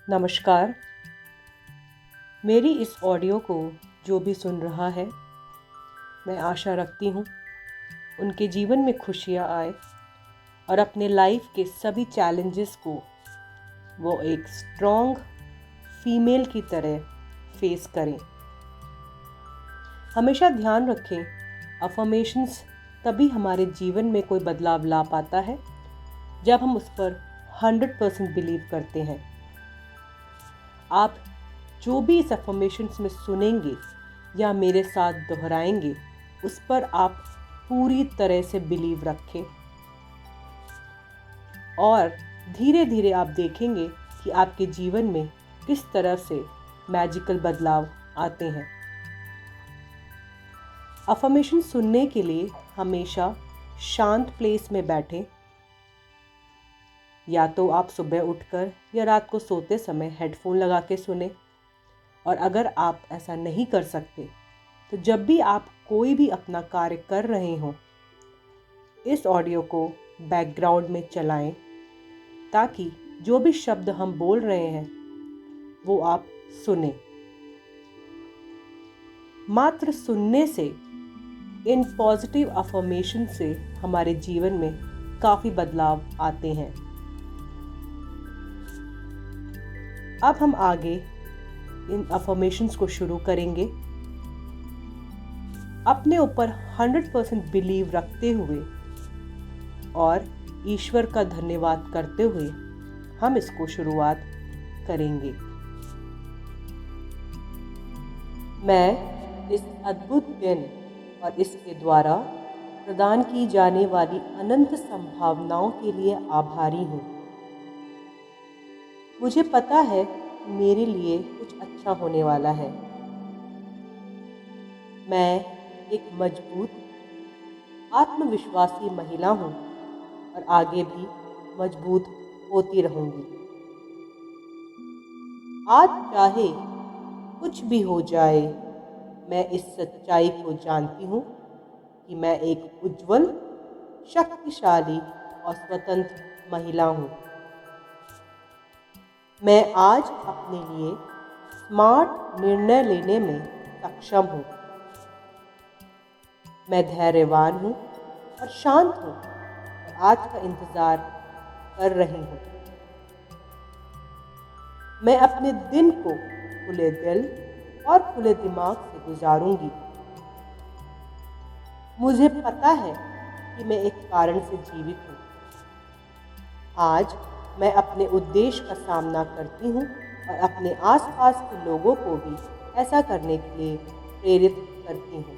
नमस्कार। मेरी इस ऑडियो को जो भी सुन रहा है, मैं आशा रखती हूँ उनके जीवन में खुशियाँ आए और अपने लाइफ के सभी चैलेंजेस को वो एक स्ट्रॉन्ग फीमेल की तरह फेस करें। हमेशा ध्यान रखें, अफर्मेशंस तभी हमारे जीवन में कोई बदलाव ला पाता है जब हम उस पर 100% बिलीव करते हैं। आप जो भी इस अफर्मेशंस में सुनेंगे या मेरे साथ दोहराएंगे, उस पर आप पूरी तरह से बिलीव रखें और धीरे धीरे आप देखेंगे कि आपके जीवन में किस तरह से मैजिकल बदलाव आते हैं। अफर्मेशन सुनने के लिए हमेशा शांत प्लेस में बैठें। या तो आप सुबह उठकर या रात को सोते समय हेडफोन लगा के सुने, और अगर आप ऐसा नहीं कर सकते तो जब भी आप कोई भी अपना कार्य कर रहे हों, इस ऑडियो को बैकग्राउंड में चलाएं ताकि जो भी शब्द हम बोल रहे हैं वो आप सुने। मात्र सुनने से, इन पॉजिटिव अफर्मेशन से हमारे जीवन में काफ़ी बदलाव आते हैं। अब हम आगे इन अफर्मेशंस को शुरू करेंगे। अपने ऊपर 100% बिलीव रखते हुए और ईश्वर का धन्यवाद करते हुए हम इसको शुरुआत करेंगे। मैं इस अद्भुत दिन और इसके द्वारा प्रदान की जाने वाली अनंत संभावनाओं के लिए आभारी हूँ। मुझे पता है कि मेरे लिए कुछ अच्छा होने वाला है। मैं एक मजबूत, आत्मविश्वासी महिला हूँ और आगे भी मजबूत होती रहूँगी। आज चाहे कुछ भी हो जाए, मैं इस सच्चाई को जानती हूँ कि मैं एक उज्जवल, शक्तिशाली और स्वतंत्र महिला हूँ। मैं आज अपने लिए स्मार्ट निर्णय लेने में सक्षम हूँ। मैं धैर्यवान हूँ और शांत हूँ और आज का इंतज़ार कर रही हूँ। मैं अपने दिन को खुले दिल और खुले दिमाग से गुजारूंगी। मुझे पता है कि मैं एक कारण से जीवित हूँ। आज मैं अपने उद्देश्य का सामना करती हूँ और अपने आसपास के लोगों को भी ऐसा करने के लिए प्रेरित करती हूँ।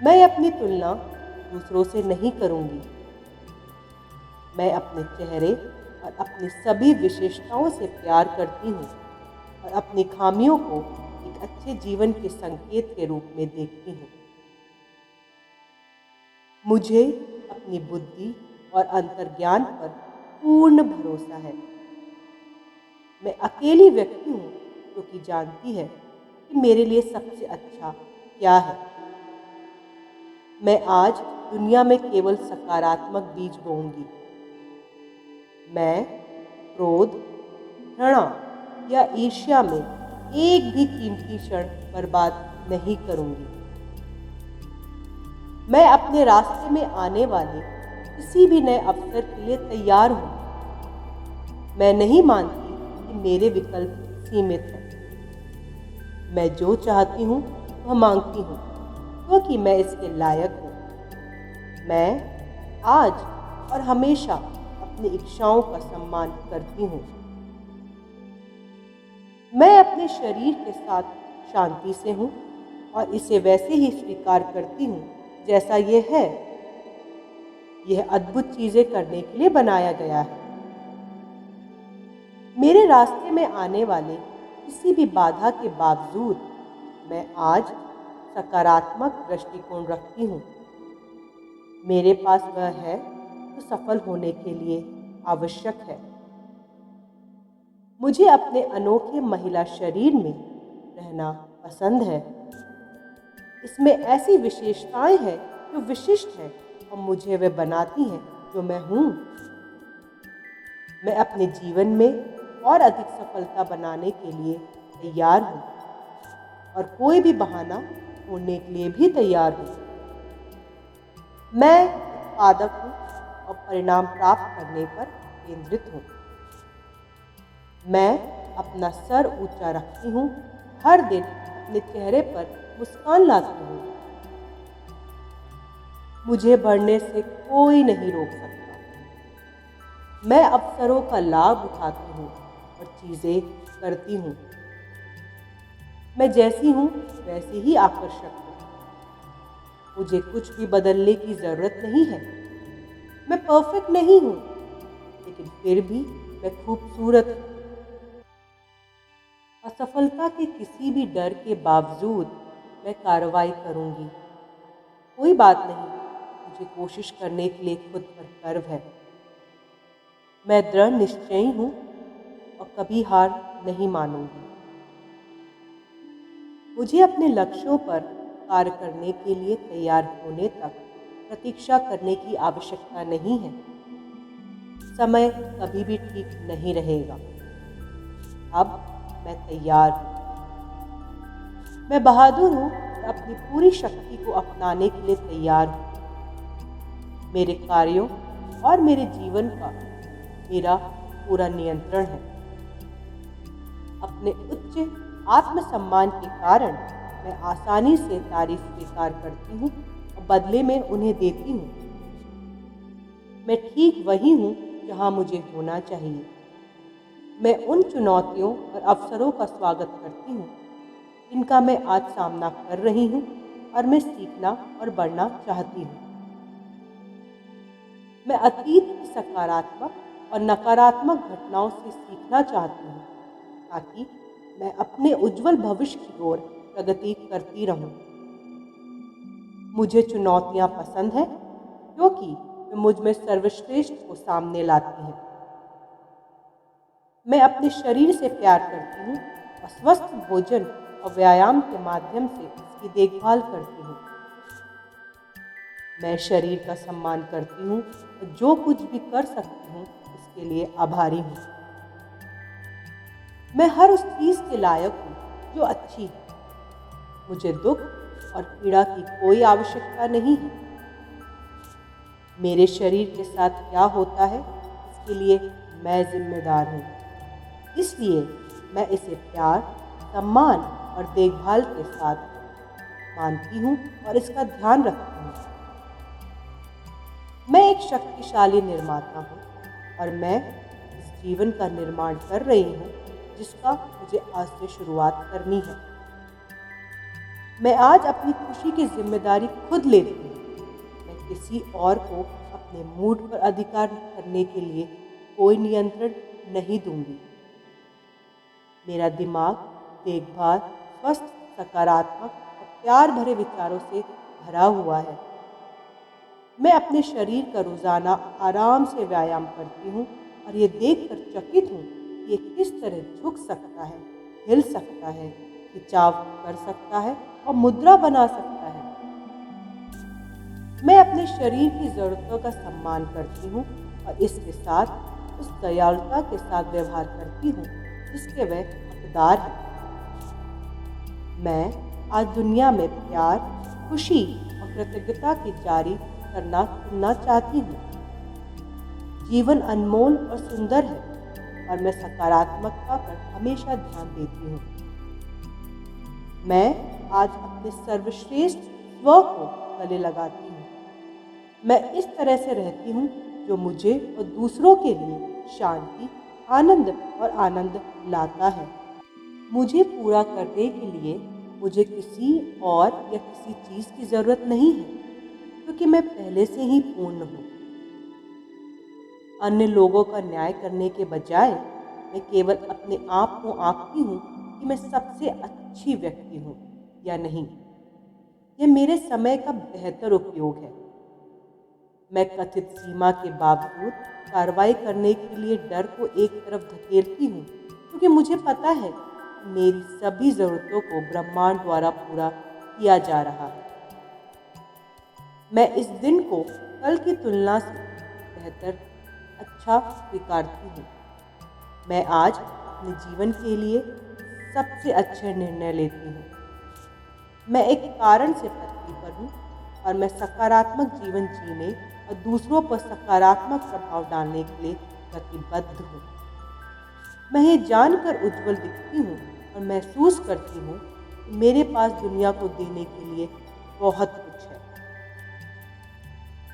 मैं अपनी तुलना दूसरों से नहीं करूँगी। मैं अपने चेहरे और अपनी सभी विशेषताओं से प्यार करती हूँ और अपनी खामियों को एक अच्छे जीवन के संकेत के रूप में देखती हूँ। मुझे अपनी बुद्धि और अंतर्ज्ञान पर पूर्ण भरोसा है। मैं अकेली व्यक्ति हूँ जो कि जानती है कि मेरे लिए सबसे अच्छा क्या है। मैं आज दुनिया में केवल सकारात्मक बीज बोऊंगी। मैं क्रोध, घृणा या ईर्ष्या में एक भी कीमती क्षण बर्बाद नहीं करूंगी। मैं अपने रास्ते में आने वाले किसी भी नए अवसर के लिए तैयार हूँ। मैं नहीं मानती कि मेरे विकल्प सीमित हैं। मैं जो चाहती हूँ वह मांगती हूँ क्योंकि मैं इसके लायक हूँ। मैं आज और हमेशा अपनी इच्छाओं का सम्मान करती हूँ। मैं अपने शरीर के साथ शांति से हूँ और इसे वैसे ही स्वीकार करती हूँ जैसा ये है। यह अद्भुत चीजें करने के लिए बनाया गया है। मेरे रास्ते में आने वाले किसी भी बाधा के बावजूद मैं आज सकारात्मक दृष्टिकोण रखती हूँ। मेरे पास वह है जो सफल होने के लिए आवश्यक है। मुझे अपने अनोखे महिला शरीर में रहना पसंद है। इसमें ऐसी विशेषताएं हैं जो विशिष्ट हैं और मुझे वे बनाती हैं जो मैं हूँ। मैं अपने जीवन में और अधिक सफलता बनाने के लिए तैयार हूँ और कोई भी बहाना छोड़ने के लिए भी तैयार हूँ। मैं उत्पादक हूँ और परिणाम प्राप्त करने पर केंद्रित हूँ। मैं अपना सर ऊंचा रखती हूँ, हर दिन अपने चेहरे पर मुस्कान लाती हूँ। मुझे बढ़ने से कोई नहीं रोक सकता। मैं अवसरों का लाभ उठाती हूँ और चीज़ें करती हूँ। मैं जैसी हूँ वैसी ही आकर्षक हूँ। मुझे कुछ भी बदलने की ज़रूरत नहीं है। मैं परफेक्ट नहीं हूँ, लेकिन फिर भी मैं खूबसूरत हूँ। असफलता के किसी भी डर के बावजूद मैं कार्रवाई करूँगी। कोई बात नहीं, मुझे कोशिश करने के लिए खुद पर गर्व है। मैं दृढ़ निश्चयी हूँ और कभी हार नहीं मानूंगी। मुझे अपने लक्ष्यों पर कार्य करने के लिए तैयार होने तक प्रतीक्षा करने की आवश्यकता नहीं है। समय कभी भी ठीक नहीं रहेगा। अब मैं तैयार हूँ। मैं बहादुर हूँ और अपनी पूरी शक्ति को अपनाने के लिए तैयार हूँ। मेरे कार्यों और मेरे जीवन का मेरा पूरा नियंत्रण है। अपने उच्च आत्मसम्मान के कारण मैं आसानी से तारीफ स्वीकार करती हूँ और बदले में उन्हें देती हूँ। मैं ठीक वही हूँ जहाँ मुझे होना चाहिए। मैं उन चुनौतियों और अवसरों का स्वागत करती हूँ जिनका मैं आज सामना कर रही हूँ और मैं सीखना और बढ़ना चाहती हूँ। मैं अतीत की सकारात्मक और नकारात्मक घटनाओं से सीखना चाहती हूँ ताकि मैं अपने उज्जवल भविष्य की ओर प्रगति करती रहूं। मुझे चुनौतियां पसंद हैं क्योंकि वे मुझ में सर्वश्रेष्ठ को सामने लाती हैं। मैं अपने शरीर से प्यार करती हूँ और स्वस्थ भोजन और व्यायाम के माध्यम से इसकी देखभाल करती हूँ। मैं शरीर का सम्मान करती हूँ और जो कुछ भी कर सकती हूँ उसके लिए आभारी हूँ। मैं हर उस चीज़ के लायक हूँ जो अच्छी है। मुझे दुख और पीड़ा की कोई आवश्यकता नहीं है। मेरे शरीर के साथ क्या होता है इसके लिए मैं जिम्मेदार हूँ। इसलिए मैं इसे प्यार, सम्मान और देखभाल के साथ मानती हूँ और इसका ध्यान रखती हूँ। मैं एक शक्तिशाली निर्माता हूँ और मैं इस जीवन का निर्माण कर रही हूँ जिसका मुझे आज से शुरुआत करनी है। मैं आज अपनी खुशी की जिम्मेदारी खुद लेती हूँ। मैं किसी और को अपने मूड पर अधिकार करने के लिए कोई नियंत्रण नहीं दूंगी। मेरा दिमाग देखभाल, स्वस्थ, सकारात्मक और प्यार भरे विचारों से भरा हुआ है। मैं अपने शरीर का रोजाना आराम से व्यायाम करती हूँ और ये देखकर चकित हूँ कि ये किस तरह झुक सकता है, हिल सकता है, खिंचाव कर सकता है और मुद्रा बना सकता है। मैं अपने शरीर की जरूरतों का सम्मान करती हूँ और इसके साथ उस दयालुता के साथ व्यवहार करती हूँ जिसके वह हकदार है। मैं आज दुनिया में प्यार, खुशी और कृतज्ञता की जारी करना चुनना चाहती हूँ। जीवन अनमोल और सुंदर है और मैं सकारात्मकता पर हमेशा ध्यान देती हूँ। मैं आज अपने सर्वश्रेष्ठ स्व को गले लगाती हूँ। मैं इस तरह से रहती हूँ जो मुझे और दूसरों के लिए शांति, आनंद और आनंद लाता है। मुझे पूरा करने के लिए मुझे किसी और या किसी चीज़ की ज़रूरत नहीं है क्योंकि मैं पहले से ही पूर्ण हूँ। अन्य लोगों का न्याय करने के बजाय मैं केवल अपने आप को आंकती हूँ कि मैं सबसे अच्छी व्यक्ति हूँ या नहीं। यह मेरे समय का बेहतर उपयोग है। मैं कथित सीमा के बावजूद कार्रवाई करने के लिए डर को एक तरफ धकेलती हूँ क्योंकि मुझे पता है कि मेरी सभी ज़रूरतों को ब्रह्मांड द्वारा पूरा किया जा रहा है। मैं इस दिन को कल की तुलना से बेहतर अच्छा स्वीकारती हूँ। मैं आज अपने जीवन के लिए सबसे अच्छे निर्णय लेती हूँ। मैं एक कारण से पृथ्वी पर हूँ और मैं सकारात्मक जीवन जीने और दूसरों पर सकारात्मक प्रभाव डालने के लिए प्रतिबद्ध हूँ। मैं ये जानकर उज्जवल दिखती हूँ और महसूस करती हूँ कि मेरे पास दुनिया को देने के लिए बहुत कुछ है।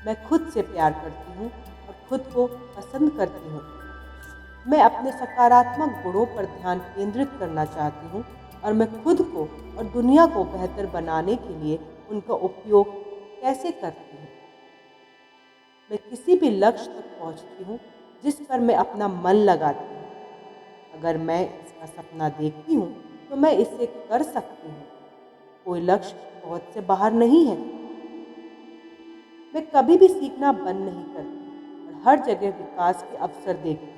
मैं खुद से प्यार करती हूँ और खुद को पसंद करती हूँ। मैं अपने सकारात्मक गुणों पर ध्यान केंद्रित करना चाहती हूँ और मैं खुद को और दुनिया को बेहतर बनाने के लिए उनका उपयोग कैसे करती हूँ। मैं किसी भी लक्ष्य तक पहुँचती हूँ जिस पर मैं अपना मन लगाती हूँ। अगर मैं इसका सपना देखती हूँ तो मैं इसे कर सकती हूँ। कोई लक्ष्य पहुँच से बाहर नहीं है। मैं कभी भी सीखना बंद नहीं करती और हर जगह विकास के अवसर देखती हूँ।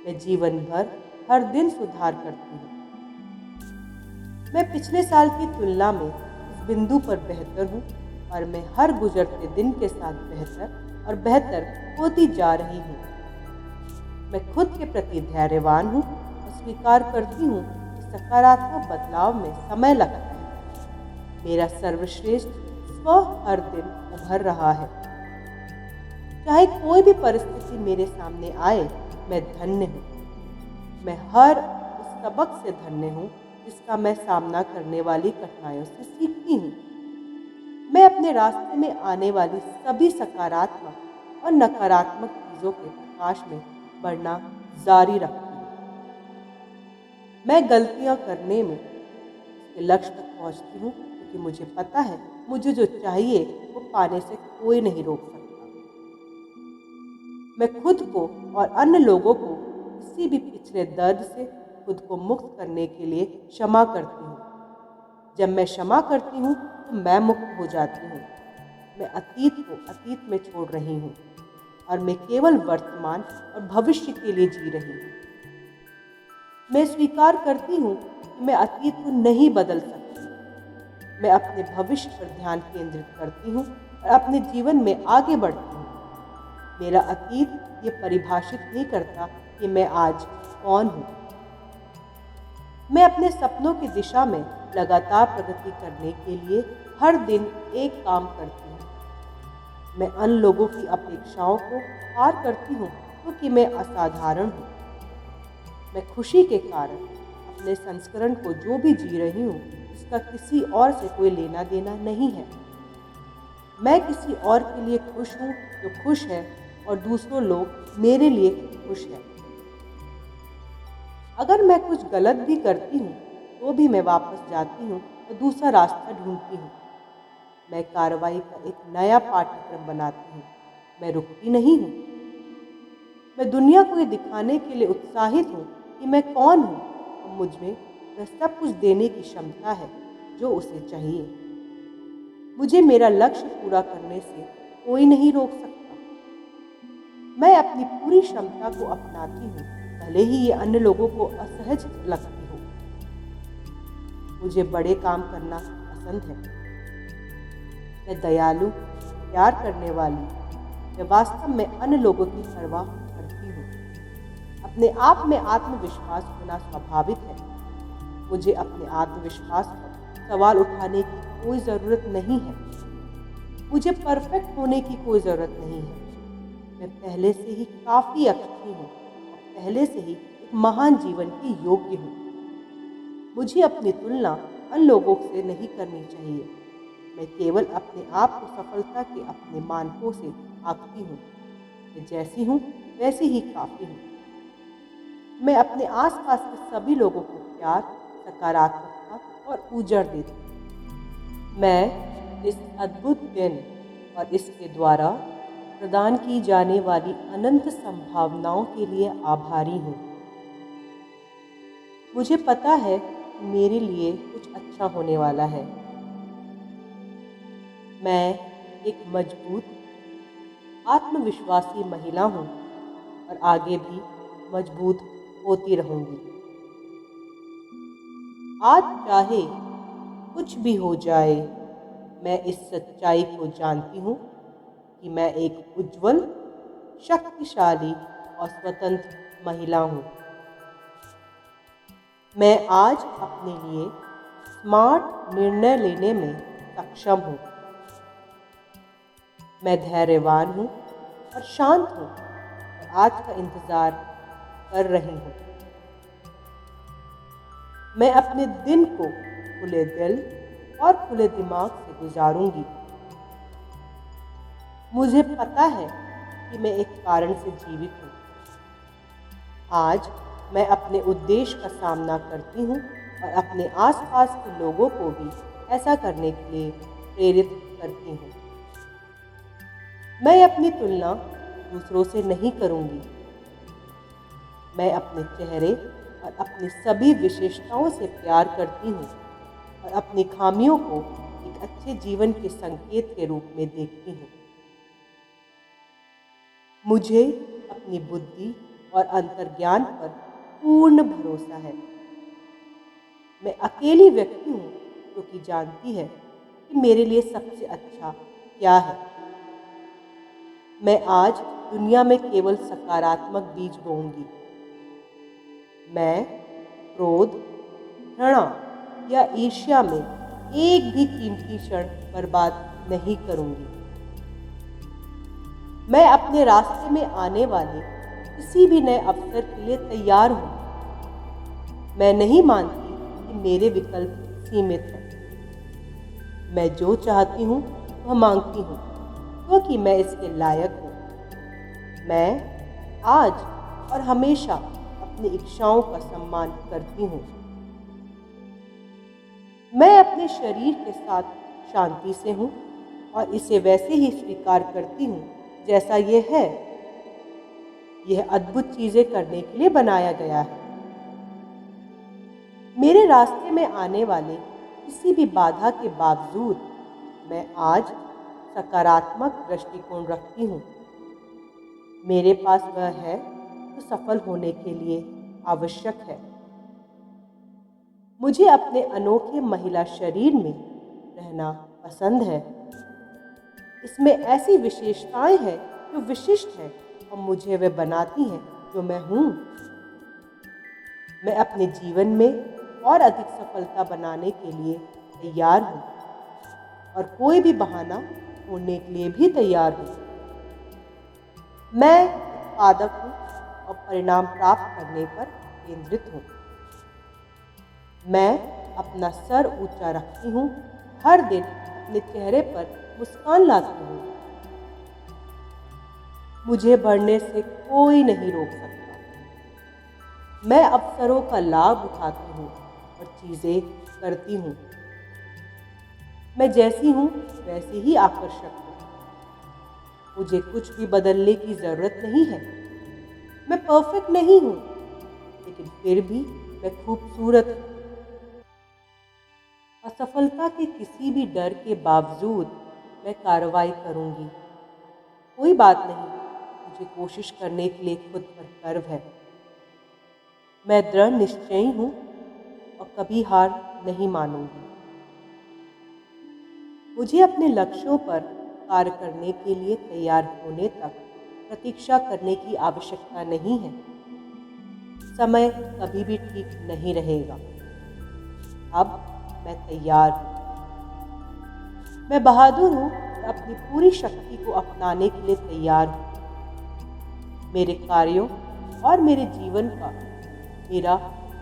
मैं जीवन भर हर दिन सुधार करती हूँ। मैं पिछले साल की तुलना में इस बिंदु पर बेहतर हूँ और मैं हर गुजरते दिन के साथ बेहतर और बेहतर होती जा रही हूँ। मैं खुद के प्रति धैर्यवान हूँ और स्वीकार करती हूँ कि सकारात्मक बदलाव में समय लगता है। मेरा सर्वश्रेष्ठ स्व हर दिन उभर रहा है। चाहे कोई भी परिस्थिति मेरे सामने आए, मैं धन्य हूँ। मैं हर उस सबक से धन्य हूँ जिसका मैं सामना करने वाली कठिनाइयों से सीखती हूँ। मैं अपने रास्ते में आने वाली सभी सकारात्मक और नकारात्मक चीज़ों के प्रकाश में बढ़ना जारी रखती हूँ। मैं गलतियाँ करने में उसके लक्ष्य तक पहुँचती हूँ क्योंकि मुझे पता है मुझे जो चाहिए वो पाने से कोई नहीं रोक सकता। मैं खुद को और अन्य लोगों को किसी भी पिछले दर्द से खुद को मुक्त करने के लिए क्षमा करती हूँ। जब मैं क्षमा करती हूँ तो मैं मुक्त हो जाती हूँ। मैं अतीत को अतीत में छोड़ रही हूँ और मैं केवल वर्तमान और भविष्य के लिए जी रही हूँ। मैं स्वीकार करती हूँ कि मैं अतीत को नहीं बदल सकती। मैं अपने भविष्य पर ध्यान केंद्रित करती हूँ और अपने जीवन में आगे बढ़ती हूँ। मेरा अतीत ये परिभाषित नहीं करता कि मैं आज कौन हूँ। मैं अपने सपनों की दिशा में लगातार प्रगति करने के लिए हर दिन एक काम करती हूँ। मैं अन्य लोगों की अपेक्षाओं को पार करती हूँ क्योंकि मैं असाधारण हूँ। मैं खुशी के कारण अपने संस्करण को जो भी जी रही हूँ इसका किसी और से कोई लेना देना नहीं है। मैं किसी और के लिए खुश हूँ जो खुश है और दूसरों लोग मेरे लिए खुश हैं। अगर मैं कुछ गलत भी करती हूँ तो भी मैं वापस जाती हूँ और दूसरा रास्ता ढूंढती हूँ। मैं कार्रवाई का एक नया पाठ्यक्रम बनाती हूँ। मैं रुकती नहीं हूँ। मैं दुनिया को ये दिखाने के लिए उत्साहित हूँ कि मैं कौन हूँ और मुझ में वह सब कुछ देने की क्षमता है जो उसे चाहिए। मुझे मेरा लक्ष्य पूरा करने से कोई नहीं रोक सकता। मैं अपनी पूरी क्षमता को अपनाती हूँ, भले ही ये अन्य लोगों को असहज लगती हो। मुझे बड़े काम करना पसंद है। मैं दयालु, प्यार करने वाली, मैं वास्तव में अन्य लोगों की परवाह करती हूँ। अपने आप में आत्मविश्वास होना स्वाभाविक है। मुझे अपने आत्मविश्वास पर सवाल उठाने की कोई ज़रूरत नहीं है। मुझे परफेक्ट होने की कोई ज़रूरत नहीं है। मैं पहले से ही काफ़ी अच्छी हूँ और पहले से ही एक महान जीवन के योग्य हूँ। मुझे अपनी तुलना अन्य लोगों से नहीं करनी चाहिए। मैं केवल अपने आप को सफलता के अपने मानकों से आंकती हूँ। मैं जैसी हूँ वैसी ही काफ़ी हूँ। मैं अपने आसपास के सभी लोगों को प्यार, सकारात्मकता और ऊर्जा देती हूँ। मैं इस अद्भुत दिन और इसके द्वारा प्रदान की जाने वाली अनंत संभावनाओं के लिए आभारी हूँ। मुझे पता है कि मेरे लिए कुछ अच्छा होने वाला है। मैं एक मजबूत, आत्मविश्वासी महिला हूँ और आगे भी मजबूत होती रहूँगी। आज चाहे कुछ भी हो जाए, मैं इस सच्चाई को जानती हूँ कि मैं एक उज्जवल, शक्तिशाली और स्वतंत्र महिला हूँ। मैं आज अपने लिए स्मार्ट निर्णय लेने में सक्षम हूँ। मैं धैर्यवान हूँ और शांत हूँ और आज का इंतज़ार कर रही हूँ। मैं अपने दिन को खुले दिल और खुले दिमाग से गुजारूंगी। मुझे पता है कि मैं एक कारण से जीवित हूँ। आज मैं अपने उद्देश्य का सामना करती हूँ और अपने आसपास के लोगों को भी ऐसा करने के लिए प्रेरित करती हूँ। मैं अपनी तुलना दूसरों से नहीं करूँगी। मैं अपने चेहरे और अपनी सभी विशेषताओं से प्यार करती हूँ और अपनी खामियों को एक अच्छे जीवन के संकेत के रूप में देखती हूँ। मुझे अपनी बुद्धि और अंतर्ज्ञान पर पूर्ण भरोसा है। मैं अकेली व्यक्ति हूँ जो कि जानती है कि मेरे लिए सबसे अच्छा क्या है। मैं आज दुनिया में केवल सकारात्मक बीज बोऊंगी। मैं क्रोध, घृणा या ईर्ष्या में एक भी कीमती क्षण बर्बाद नहीं करूंगी। मैं अपने रास्ते में आने वाले किसी भी नए अवसर के लिए तैयार हूँ। मैं नहीं मानती कि मेरे विकल्प सीमित हैं। मैं जो चाहती हूँ वह मांगती हूँ क्योंकि मैं इसके लायक हूँ। मैं आज और हमेशा अपनी इच्छाओं का सम्मान करती हूँ। मैं अपने शरीर के साथ शांति से हूँ और इसे वैसे ही स्वीकार करती हूँ जैसा ये है। यह अद्भुत चीजें करने के लिए बनाया गया है। मेरे रास्ते में आने वाले किसी भी बाधा के बावजूद मैं आज सकारात्मक दृष्टिकोण रखती हूँ। मेरे पास वह है जो सफल होने के लिए आवश्यक है। मुझे अपने अनोखे महिला शरीर में रहना पसंद है। इसमें ऐसी विशेषताएं हैं जो विशिष्ट हैं और मुझे वे बनाती हैं जो मैं हूँ। मैं अपने जीवन में और अधिक सफलता बनाने के लिए तैयार हूँ और कोई भी बहाना ढूंढने के लिए भी तैयार हूँ। मैं उत्पादक हूँ और परिणाम प्राप्त करने पर केंद्रित हूँ। मैं अपना सर ऊंचा रखती हूँ, हर दिन अपने चेहरे पर मुस्कान लाती हूँ। मुझे बढ़ने से कोई नहीं रोक सकता। मैं अवसरों का लाभ उठाती हूँ और चीजें करती हूँ। मैं जैसी हूँ वैसी ही आकर्षक हूँ। मुझे कुछ भी बदलने की जरूरत नहीं है। मैं परफेक्ट नहीं हूँ, लेकिन फिर भी मैं खूबसूरत हूँ। असफलता के किसी भी डर के बावजूद मैं कार्रवाई करूंगी। कोई बात नहीं, मुझे कोशिश करने के लिए खुद पर गर्व है। मैं दृढ़ निश्चयी हूँ और कभी हार नहीं मानूंगी। मुझे अपने लक्ष्यों पर कार्य करने के लिए तैयार होने तक प्रतीक्षा करने की आवश्यकता नहीं है। समय कभी भी ठीक नहीं रहेगा। अब मैं तैयार हूँ। मैं बहादुर हूँ और अपनी पूरी शक्ति को अपनाने के लिए तैयार हूँ। मेरे कार्यों और मेरे जीवन का मेरा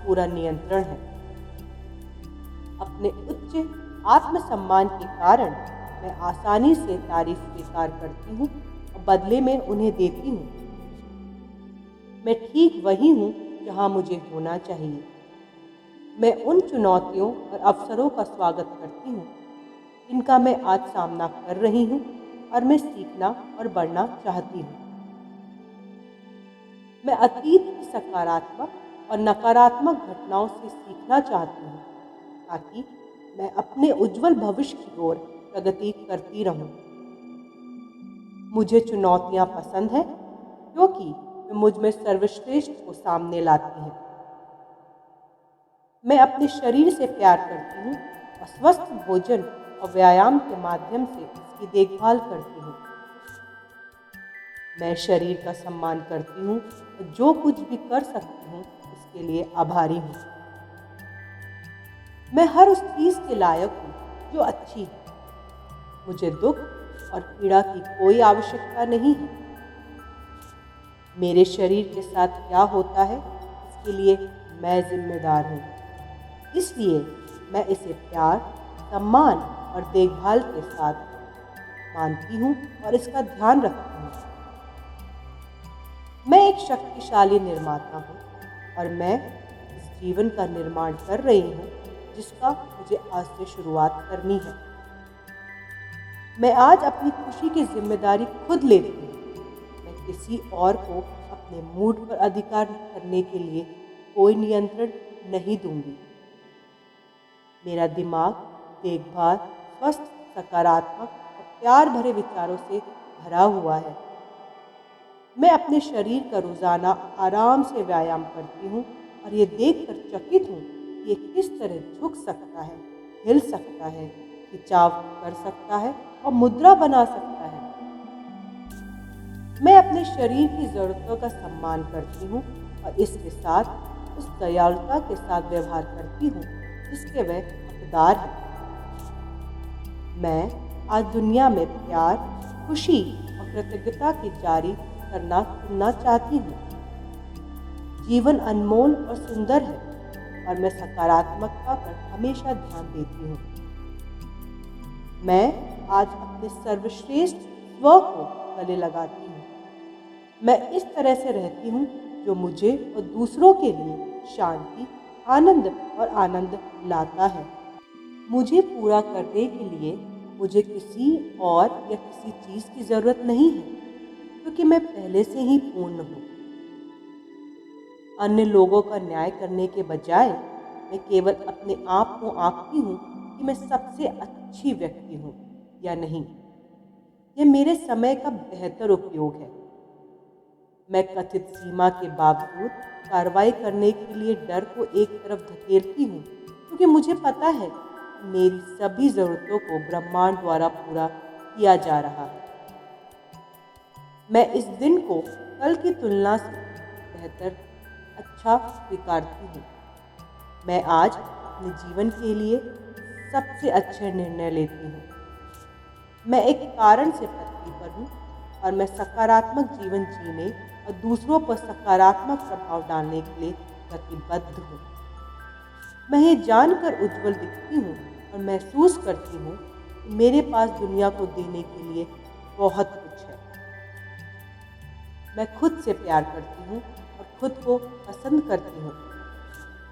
पूरा नियंत्रण है। अपने उच्च आत्मसम्मान के कारण मैं आसानी से तारीफ स्वीकार करती हूँ और बदले में उन्हें देती हूँ। मैं ठीक वही हूँ जहाँ मुझे होना चाहिए। मैं उन चुनौतियों और अवसरों का स्वागत करती हूँ जिनका मैं आज सामना कर रही हूँ और मैं सीखना और बढ़ना चाहती हूँ। मैं अतीत की सकारात्मक और नकारात्मक घटनाओं से सीखना चाहती हूँ ताकि मैं अपने उज्जवल भविष्य की ओर प्रगति करती रहूँ। मुझे चुनौतियाँ पसंद हैं क्योंकि वे मुझ में सर्वश्रेष्ठ को सामने लाती हैं। मैं अपने शरीर से प्यार करती हूँ और स्वस्थ भोजन और व्यायाम के माध्यम से इसकी देखभाल करती हूँ। मैं शरीर का सम्मान करती हूँ और जो कुछ भी कर सकती हूँ उसके लिए आभारी हूँ। मैं हर उस चीज़ के लायक हूँ जो अच्छी है। मुझे दुख और पीड़ा की कोई आवश्यकता नहीं है। मेरे शरीर के साथ क्या होता है इसके लिए मैं जिम्मेदार हूँ। इसलिए मैं इसे प्यार, सम्मान और देखभाल के साथ मानती हूँ और इसका ध्यान रखती हूँ। मैं एक शक्तिशाली निर्माता हूँ और मैं इस जीवन का निर्माण कर रही हूँ जिसका मुझे आज से शुरुआत करनी है। मैं आज अपनी खुशी की जिम्मेदारी खुद लेती हूँ। मैं किसी और को अपने मूड पर अधिकार करने के लिए कोई नियंत्रण नहीं दूंगी। मेरा दिमाग देखभाल, स्वस्थ, सकारात्मक और प्यार भरे विचारों से भरा हुआ है। मैं अपने शरीर का रोजाना आराम से व्यायाम करती हूँ और ये देखकर चकित हूँ कि ये किस तरह झुक सकता है, हिल सकता है, खिंचाव कर सकता है और मुद्रा बना सकता है। मैं अपने शरीर की जरूरतों का सम्मान करती हूँ और इसके साथ उस दयालुता के साथ व्यवहार करती हूँ जिसके वह हकदार है। मैं आज दुनिया में प्यार, खुशी और कृतज्ञता की जारी करना चुनना चाहती हूँ। जीवन अनमोल और सुंदर है और मैं सकारात्मकता पर हमेशा ध्यान देती हूँ। मैं आज अपने सर्वश्रेष्ठ स्व को गले लगाती हूँ। मैं इस तरह से रहती हूँ जो मुझे और दूसरों के लिए शांति, आनंद और आनंद लाता है। मुझे पूरा करने के लिए मुझे किसी और या किसी चीज़ की ज़रूरत नहीं है क्योंकि मैं पहले से ही पूर्ण हूँ। अन्य लोगों का न्याय करने के बजाय मैं केवल अपने आप को आंकती हूँ कि मैं सबसे अच्छी व्यक्ति हूँ या नहीं। यह मेरे समय का बेहतर उपयोग है। मैं कथित सीमा के बावजूद कार्रवाई करने के लिए डर को एक तरफ धकेलती हूँ क्योंकि मुझे पता है कि मेरी सभी ज़रूरतों को ब्रह्मांड द्वारा पूरा किया जा रहा है। मैं इस दिन को कल की तुलना से बेहतर अच्छा स्वीकारती हूँ। मैं आज अपने जीवन के लिए सबसे अच्छे निर्णय लेती हूँ। मैं एक कारण से पृथ्वी पर हूँ और मैं सकारात्मक जीवन जीने और दूसरों पर सकारात्मक प्रभाव डालने के लिए प्रतिबद्ध हूँ। मैं ये जानकर उज्जवल दिखती हूँ और महसूस करती हूँ कि मेरे पास दुनिया को देने के लिए बहुत कुछ है। मैं खुद से प्यार करती हूँ और खुद को पसंद करती हूँ।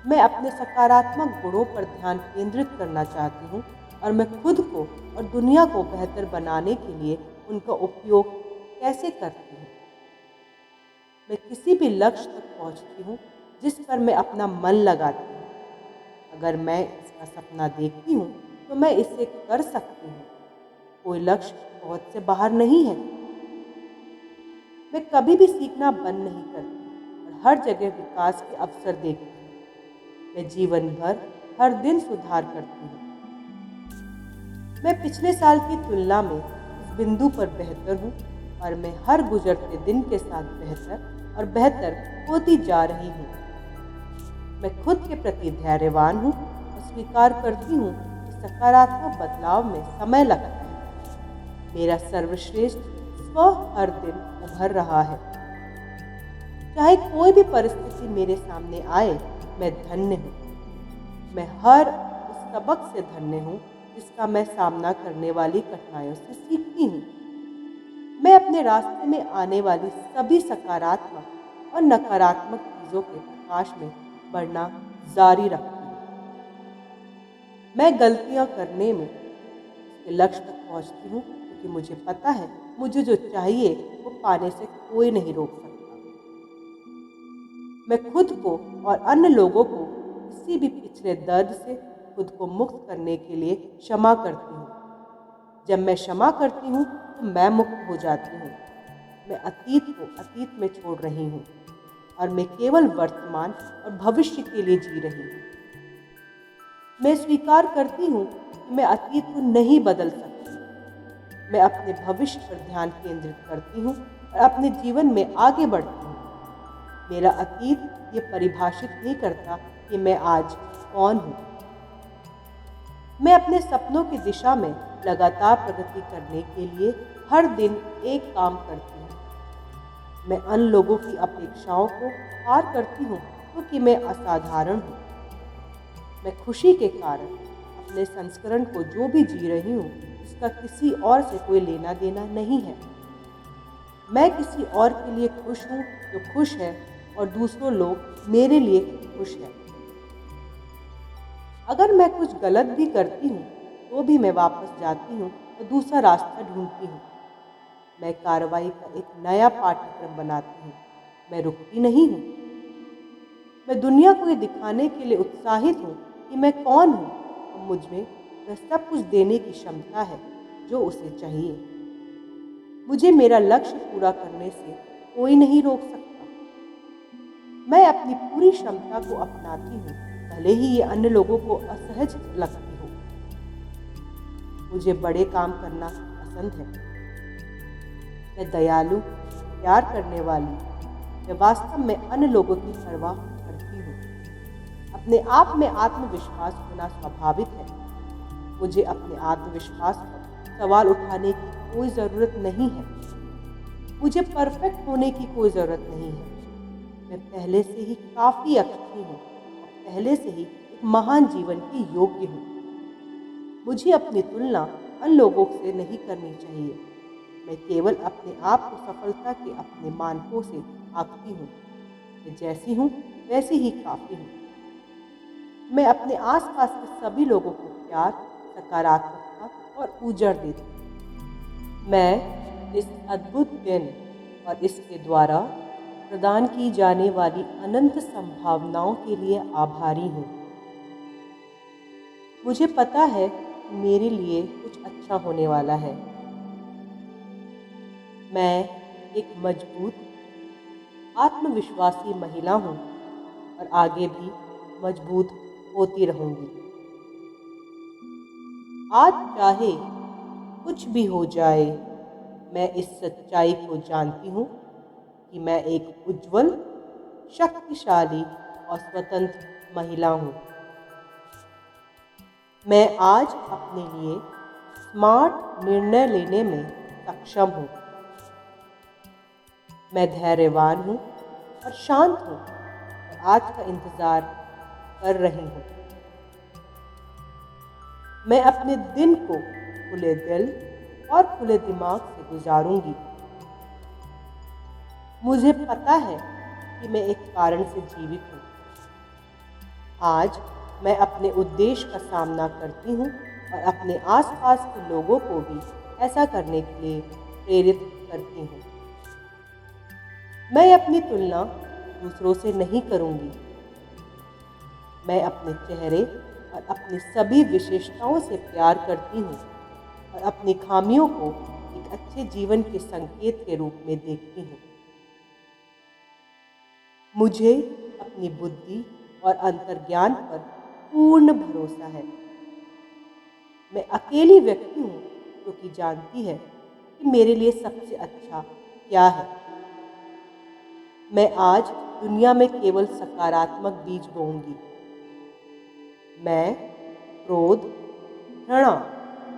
मैं अपने सकारात्मक गुणों पर ध्यान केंद्रित करना चाहती हूँ और मैं खुद को और दुनिया को बेहतर बनाने के लिए उनका उपयोग कैसे करती हूँ। मैं किसी भी लक्ष्य तक पहुँचती हूँ जिस पर मैं अपना मन लगाती हूँ। अगर मैं इसका सपना देखती हूँ तो मैं इसे कर सकती हूँ। कोई लक्ष्य पहुँच से बाहर नहीं है। मैं कभी भी सीखना बंद नहीं करती और हर जगह विकास के अवसर देखती हूँ। मैं जीवन भर हर दिन सुधार करती हूँ। मैं पिछले साल की तुलना में इस बिंदु पर बेहतर हूँ और मैं हर गुजरते दिन के साथ बेहतर और बेहतर होती जा रही हूँ। मैं खुद के प्रति धैर्यवान हूँ और स्वीकार करती हूँ कि सकारात्मक बदलाव में समय लगता है। मेरा सर्वश्रेष्ठ स्व हर दिन उभर रहा है। चाहे कोई भी परिस्थिति मेरे सामने आए, मैं धन्य हूँ। मैं हर उस सबक से धन्य हूँ जिसका मैं सामना करने वाली कठिनाइयों से सीखती हूँ। मैं अपने रास्ते में आने वाली सभी सकारात्मक और नकारात्मक चीज़ों के प्रकाश में बढ़ना जारी रखती हूँ। मैं गलतियाँ करने में इसके लक्ष्य तक पहुँचती हूँ क्योंकि मुझे पता है मुझे जो चाहिए वो पाने से कोई नहीं रोक सकता। मैं खुद को और अन्य लोगों को किसी भी पिछले दर्द से खुद को मुक्त करने के लिए क्षमा करती हूँ। जब मैं क्षमा करती हूँ तो मैं मुक्त हो जाती हूँ। मैं अतीत को अतीत में छोड़ रही हूँ और मैं केवल वर्तमान और भविष्य के लिए जी रही हूँ। मैं स्वीकार करती हूँ कि मैं अतीत को नहीं बदल सकती। मैं अपने भविष्य पर ध्यान केंद्रित करती हूँ और अपने जीवन में आगे बढ़ती हूँ। मेरा अतीत ये परिभाषित नहीं करता कि मैं आज कौन हूँ। मैं अपने सपनों की दिशा में लगातार प्रगति करने के लिए हर दिन एक काम करती हूँ। मैं अन्य लोगों की अपेक्षाओं को पार करती हूँ क्योंकि मैं असाधारण हूँ। मैं खुशी के कारण अपने संस्करण को जो भी जी रही हूँ इसका किसी और से कोई लेना देना नहीं है। मैं किसी और के लिए खुश हूँ जो खुश है और दूसरों लोग मेरे लिए खुश हैं। अगर मैं कुछ गलत भी करती हूँ तो भी मैं वापस जाती हूँ और दूसरा रास्ता ढूंढती हूँ। मैं कार्रवाई का एक नया पाठ्यक्रम बनाती हूँ। मैं रुकती नहीं हूँ। मैं दुनिया को ये दिखाने के लिए उत्साहित हूँ कि मैं कौन हूँ और मुझ में वह सब कुछ देने की क्षमता है जो उसे चाहिए। मुझे मेरा लक्ष्य पूरा करने से कोई नहीं रोक सकता। मैं अपनी पूरी क्षमता को अपनाती हूँ, भले ही ये अन्य लोगों को असहज लगती हो। मुझे बड़े काम करना पसंद है। मैं दयालु, प्यार करने वाली, मैं वास्तव में अन्य लोगों की परवाह करती हूँ। अपने आप में आत्मविश्वास होना स्वाभाविक है। मुझे अपने आत्मविश्वास पर सवाल उठाने की कोई ज़रूरत नहीं है। मुझे परफेक्ट होने की कोई ज़रूरत नहीं है। मैं पहले से ही काफ़ी अच्छी हूँ और पहले से ही एक महान जीवन के योग्य हूँ। मुझे अपनी तुलना अन्य लोगों से नहीं करनी चाहिए। मैं केवल अपने आप को सफलता के अपने मानकों से आंकती हूँ। मैं जैसी हूँ वैसी ही काफ़ी हूँ। मैं अपने आसपास के सभी लोगों को प्यार, सकारात्मकता और ऊर्जा देती हूँ। मैं इस अद्भुत दिन और इसके द्वारा प्रदान की जाने वाली अनंत संभावनाओं के लिए आभारी हूँ। मुझे पता है कि मेरे लिए कुछ अच्छा होने वाला है। मैं एक मजबूत, आत्मविश्वासी महिला हूँ और आगे भी मजबूत होती रहूँगी। आज चाहे कुछ भी हो जाए, मैं इस सच्चाई को जानती हूँ कि मैं एक उज्जवल, शक्तिशाली और स्वतंत्र महिला हूँ। मैं आज अपने लिए स्मार्ट निर्णय लेने में सक्षम हूँ। मैं धैर्यवान हूँ और शांत हूँ और आज का इंतज़ार कर रही हूँ। मैं अपने दिन को खुले दिल और खुले दिमाग से गुजारूंगी। मुझे पता है कि मैं एक कारण से जीवित हूँ। आज मैं अपने उद्देश्य का सामना करती हूँ और अपने आसपास के लोगों को भी ऐसा करने के लिए प्रेरित करती हूँ। मैं अपनी तुलना दूसरों से नहीं करूँगी। मैं अपने चेहरे और अपनी सभी विशेषताओं से प्यार करती हूँ और अपनी खामियों को एक अच्छे जीवन के संकेत के रूप में देखती हूँ। मुझे अपनी बुद्धि और अंतर्ज्ञान पर पूर्ण भरोसा है। मैं अकेली व्यक्ति हूँ जो कि जानती है कि मेरे लिए सबसे अच्छा क्या है। मैं आज दुनिया में केवल सकारात्मक बीज बोऊंगी। मैं क्रोध, घृणा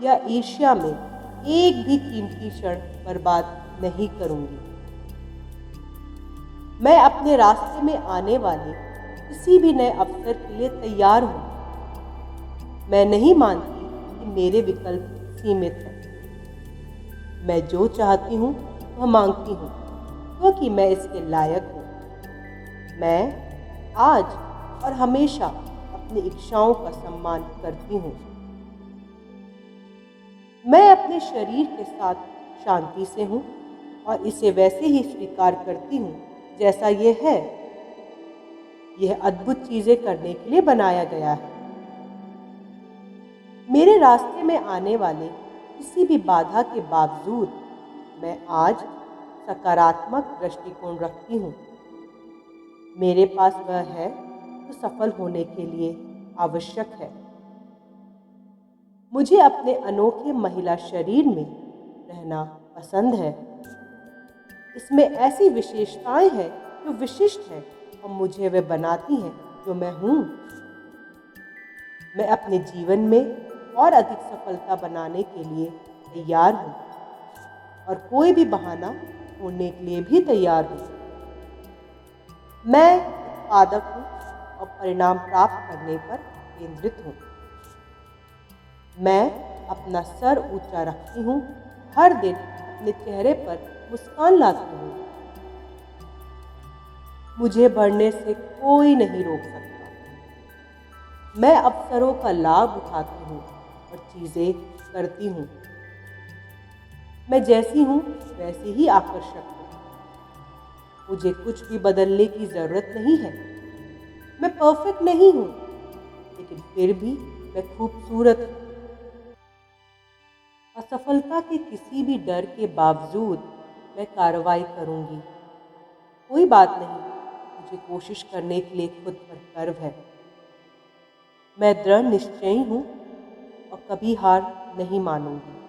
या ईर्ष्या में एक भी कीमती क्षण बर्बाद नहीं करूंगी। मैं अपने रास्ते में आने वाले किसी भी नए अवसर के लिए तैयार हूँ। मैं नहीं मानती कि मेरे विकल्प सीमित हैं। मैं जो चाहती हूँ वह मांगती हूँ क्योंकि मैं इसके लायक हूँ। मैं आज और हमेशा अपनी इच्छाओं का सम्मान करती हूँ। मैं अपने शरीर के साथ शांति से हूँ और इसे वैसे ही स्वीकार करती हूँ जैसा ये है। यह अद्भुत चीज़ें करने के लिए बनाया गया है। मेरे रास्ते में आने वाले किसी भी बाधा के बावजूद मैं आज सकारात्मक दृष्टिकोण रखती हूँ। मेरे पास वह है जो सफल होने के लिए आवश्यक है। मुझे अपने अनोखे महिला शरीर में रहना पसंद है। इसमें ऐसी विशेषताएं हैं जो विशिष्ट हैं और मुझे वे बनाती हैं जो मैं हूँ। मैं अपने जीवन में और अधिक सफलता बनाने के लिए तैयार हूँ और कोई भी बहाना ढूंढने के लिए भी तैयार हूँ। मैं उत्पादक हूँ और परिणाम प्राप्त करने पर केंद्रित हूँ। मैं अपना सर ऊंचा रखती हूँ, हर दिन अपने चेहरे पर मुस्कान लाती हूँ। मुझे बढ़ने से कोई नहीं रोक सकता। मैं अवसरों का लाभ उठाती हूँ और चीज़ें करती हूँ। मैं जैसी हूँ वैसे ही आकर्षक हूँ। मुझे कुछ भी बदलने की ज़रूरत नहीं है। मैं परफेक्ट नहीं हूँ, लेकिन फिर भी मैं खूबसूरत हूँ। असफलता के किसी भी डर के बावजूद मैं कार्रवाई करूँगी। कोई बात नहीं, मुझे कोशिश करने के लिए खुद पर गर्व है। मैं दृढ़ निश्चयी हूँ और कभी हार नहीं मानूंगी।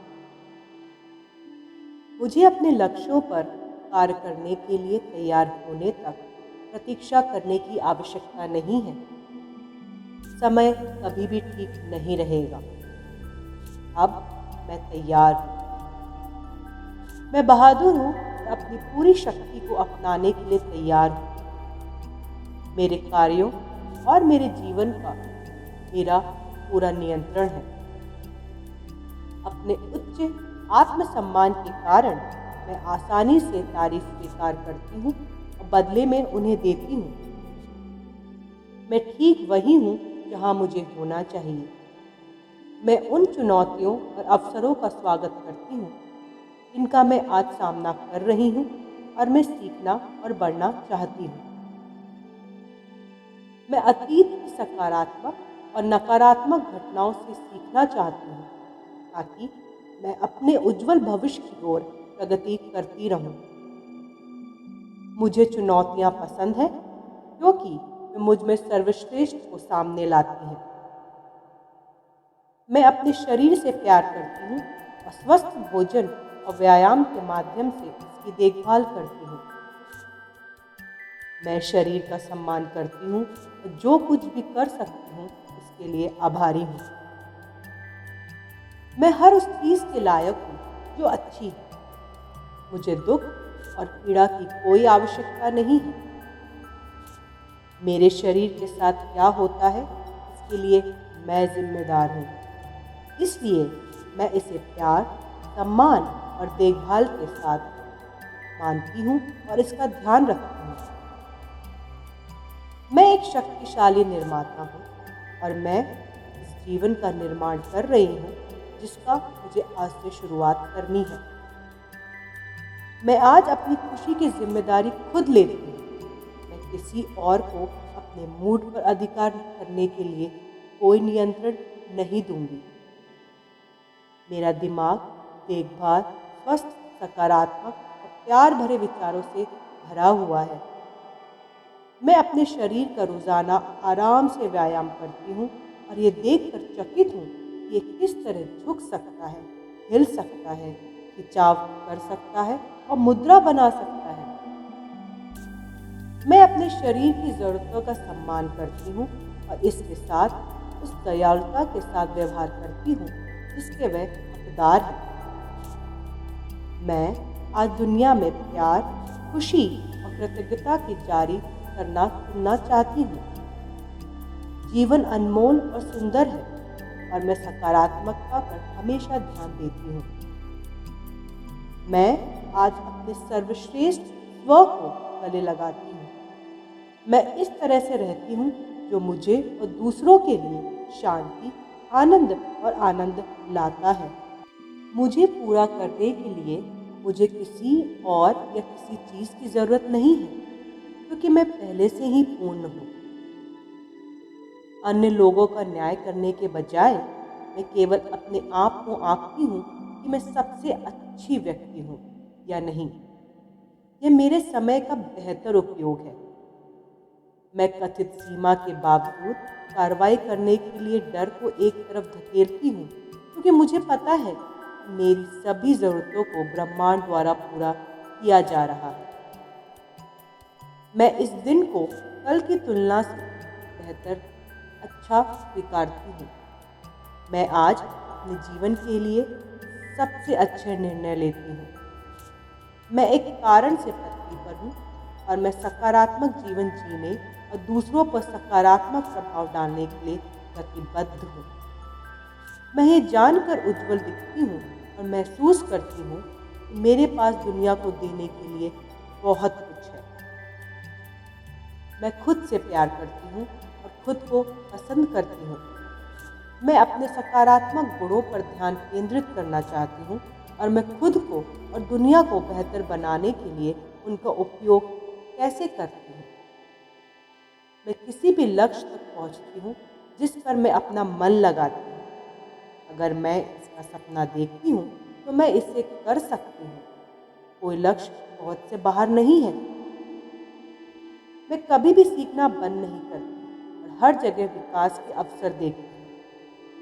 मुझे अपने लक्ष्यों पर कार्य करने के लिए तैयार होने तक प्रतीक्षा करने की आवश्यकता नहीं है। समय कभी भी ठीक नहीं रहेगा। अब मैं तैयार हूँ। मैं बहादुर हूँ और अपनी पूरी शक्ति को अपनाने के लिए तैयार हूँ। मेरे कार्यों और मेरे जीवन का मेरा पूरा नियंत्रण है। अपने उच्च आत्मसम्मान के कारण मैं आसानी से तारीफ स्वीकार करती हूँ और बदले में उन्हें देती हूँ। मैं ठीक वही हूँ जहाँ मुझे होना चाहिए। मैं उन चुनौतियों और अवसरों का स्वागत करती हूँ जिनका मैं आज सामना कर रही हूँ और मैं सीखना और बढ़ना चाहती हूँ। मैं अतीत की सकारात्मक और नकारात्मक घटनाओं से सीखना चाहती हूँ ताकि मैं अपने उज्जवल भविष्य की ओर प्रगति करती रहूं। मुझे चुनौतियां पसंद हैं क्योंकि वे मुझ में सर्वश्रेष्ठ को सामने लाती हैं। मैं अपने शरीर से प्यार करती हूँ और स्वस्थ भोजन और व्यायाम के माध्यम से इसकी देखभाल करती हूँ। मैं शरीर का सम्मान करती हूँ और जो कुछ भी कर सकती हूँ उसके लिए आभारी हूँ। मैं हर उस चीज़ के लायक हूँ जो अच्छी है। मुझे दुख और पीड़ा की कोई आवश्यकता नहीं है। मेरे शरीर के साथ क्या होता है इसके लिए मैं जिम्मेदार हूँ। इसलिए मैं इसे प्यार, सम्मान और देखभाल के साथ मानती हूँ और इसका ध्यान रखती हूँ। मैं एक शक्तिशाली निर्माता हूँ और मैं इस जीवन का निर्माण कर रही हूँ जिसका मुझे आज से शुरुआत करनी है। मैं आज अपनी खुशी की जिम्मेदारी खुद लेती हूँ। मैं किसी और को अपने मूड पर अधिकार करने के लिए कोई नियंत्रण नहीं दूंगी। मेरा दिमाग देखभाल, स्वस्थ, सकारात्मक और प्यार भरे विचारों से भरा हुआ है। मैं अपने शरीर का रोजाना आराम से व्यायाम करती हूँ और ये देखकर चकित हूँ कि ये किस तरह झुक सकता है, हिल सकता है, खिंचाव कर सकता है और मुद्रा बना सकता है। मैं अपने शरीर की ज़रूरतों का सम्मान करती हूँ और इसके साथ उस दयालुता के साथ व्यवहार करती हूँ जिसके वह हकदार है। मैं आज दुनिया में प्यार, खुशी और कृतज्ञता की जारी करना चुनना चाहती हूँ। जीवन अनमोल और सुंदर है और मैं सकारात्मकता पर हमेशा ध्यान देती हूँ। मैं आज अपने सर्वश्रेष्ठ स्व को गले लगाती हूँ। मैं इस तरह से रहती हूँ जो मुझे और दूसरों के लिए शांति, आनंद और आनंद लाता है। मुझे पूरा करने के लिए मुझे किसी और या किसी चीज़ की ज़रूरत नहीं है क्योंकि मैं पहले से ही पूर्ण हूँ। अन्य लोगों का न्याय करने के बजाय मैं केवल अपने आप को आंकती हूँ कि मैं सबसे अच्छी व्यक्ति हूँ या नहीं। यह मेरे समय का बेहतर उपयोग है। मैं कथित सीमा के बावजूद कार्रवाई करने के लिए डर को एक तरफ धकेलती हूँ क्योंकि मुझे पता है कि मेरी सभी ज़रूरतों को ब्रह्मांड द्वारा पूरा किया जा रहा है। मैं इस दिन को कल की तुलना से बेहतर अच्छा स्वीकारती हूँ। मैं आज अपने जीवन के लिए सबसे अच्छे निर्णय लेती हूँ। मैं एक कारण से पृथ्वी पर हूँ और मैं सकारात्मक जीवन जीने और दूसरों पर सकारात्मक प्रभाव डालने के लिए प्रतिबद्ध हूँ। मैं ये जानकर उज्जवल दिखती हूँ और महसूस करती हूँ कि मेरे पास दुनिया को देने के लिए बहुत कुछ है। मैं खुद से प्यार करती हूँ और खुद को पसंद करती हूँ। मैं अपने सकारात्मक गुणों पर ध्यान केंद्रित करना चाहती हूँ और मैं खुद को और दुनिया को बेहतर बनाने के लिए उनका उपयोग कैसे करती हूँ। मैं किसी भी लक्ष्य तक पहुँचती हूँ जिस पर मैं अपना मन लगाती हूँ। अगर मैं इसका सपना देखती हूँ तो मैं इसे कर सकती हूँ। कोई लक्ष्य बहुत से बाहर नहीं है। मैं कभी भी सीखना बंद नहीं करती और हर जगह विकास के अवसर देखती हूँ।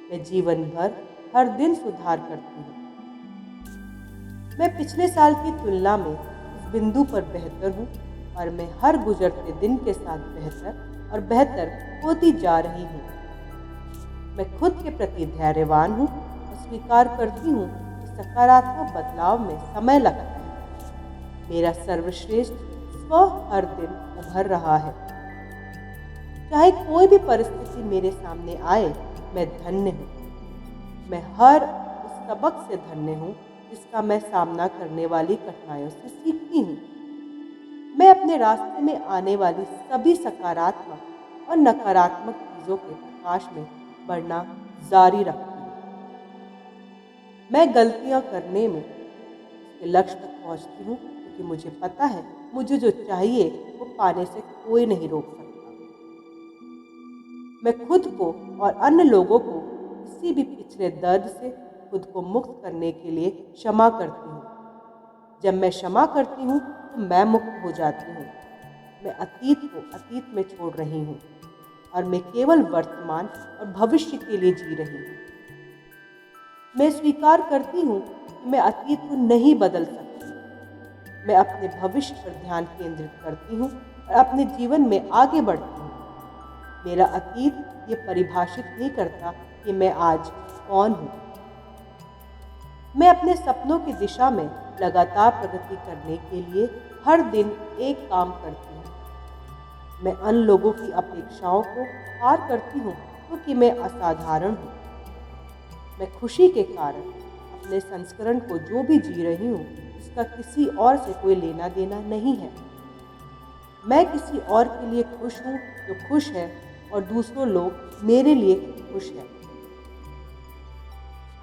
मैं जीवन भर हर दिन सुधार करती हूँ। मैं पिछले साल की तुलना में इस बिंदु पर बेहतर हूँ और मैं हर गुजरते दिन के साथ बेहतर और बेहतर होती जा रही हूँ। मैं खुद के प्रति धैर्यवान हूँ और स्वीकार करती हूँ कि सकारात्मक बदलाव में समय लगता है। मेरा सर्वश्रेष्ठ स्व हर दिन उभर रहा है। चाहे कोई भी परिस्थिति मेरे सामने आए, मैं धन्य हूँ। मैं हर उस सबक से धन्य हूँ जिसका मैं सामना करने वाली कठिनाइयों से सीखती हूँ। मैं अपने रास्ते में आने वाली सभी सकारात्मक और नकारात्मक चीज़ों के प्रकाश में बढ़ना जारी रखती हूँ। मैं गलतियाँ करने में उसके लक्ष्य तक पहुँचती हूँ क्योंकि मुझे पता है मुझे जो चाहिए वो पाने से कोई नहीं रोक सकता। मैं खुद को और अन्य लोगों को किसी भी पिछले दर्द से खुद को मुक्त करने के लिए क्षमा करती हूँ। जब मैं क्षमा करती हूँ तो मैं मुक्त हो जाती हूँ। मैं अतीत को अतीत में छोड़ रही हूँ और मैं केवल वर्तमान और भविष्य के लिए जी रही हूँ। मैं स्वीकार करती हूँ कि मैं अतीत को नहीं बदल सकती। मैं अपने भविष्य पर ध्यान केंद्रित करती हूँ और अपने जीवन में आगे बढ़ती हूँ। मेरा अतीत ये परिभाषित नहीं करता कि मैं आज कौन हूँ। मैं अपने सपनों की दिशा में लगातार प्रगति करने के लिए हर दिन एक काम करती हूँ। मैं अन्य लोगों की अपेक्षाओं को पार करती हूँ क्योंकि मैं असाधारण हूँ। मैं खुशी के कारण अपने संस्करण को जो भी जी रही हूँ इसका किसी और से कोई लेना देना नहीं है। मैं किसी और के लिए खुश हूँ जो खुश है और दूसरों लोग मेरे लिए खुश हैं।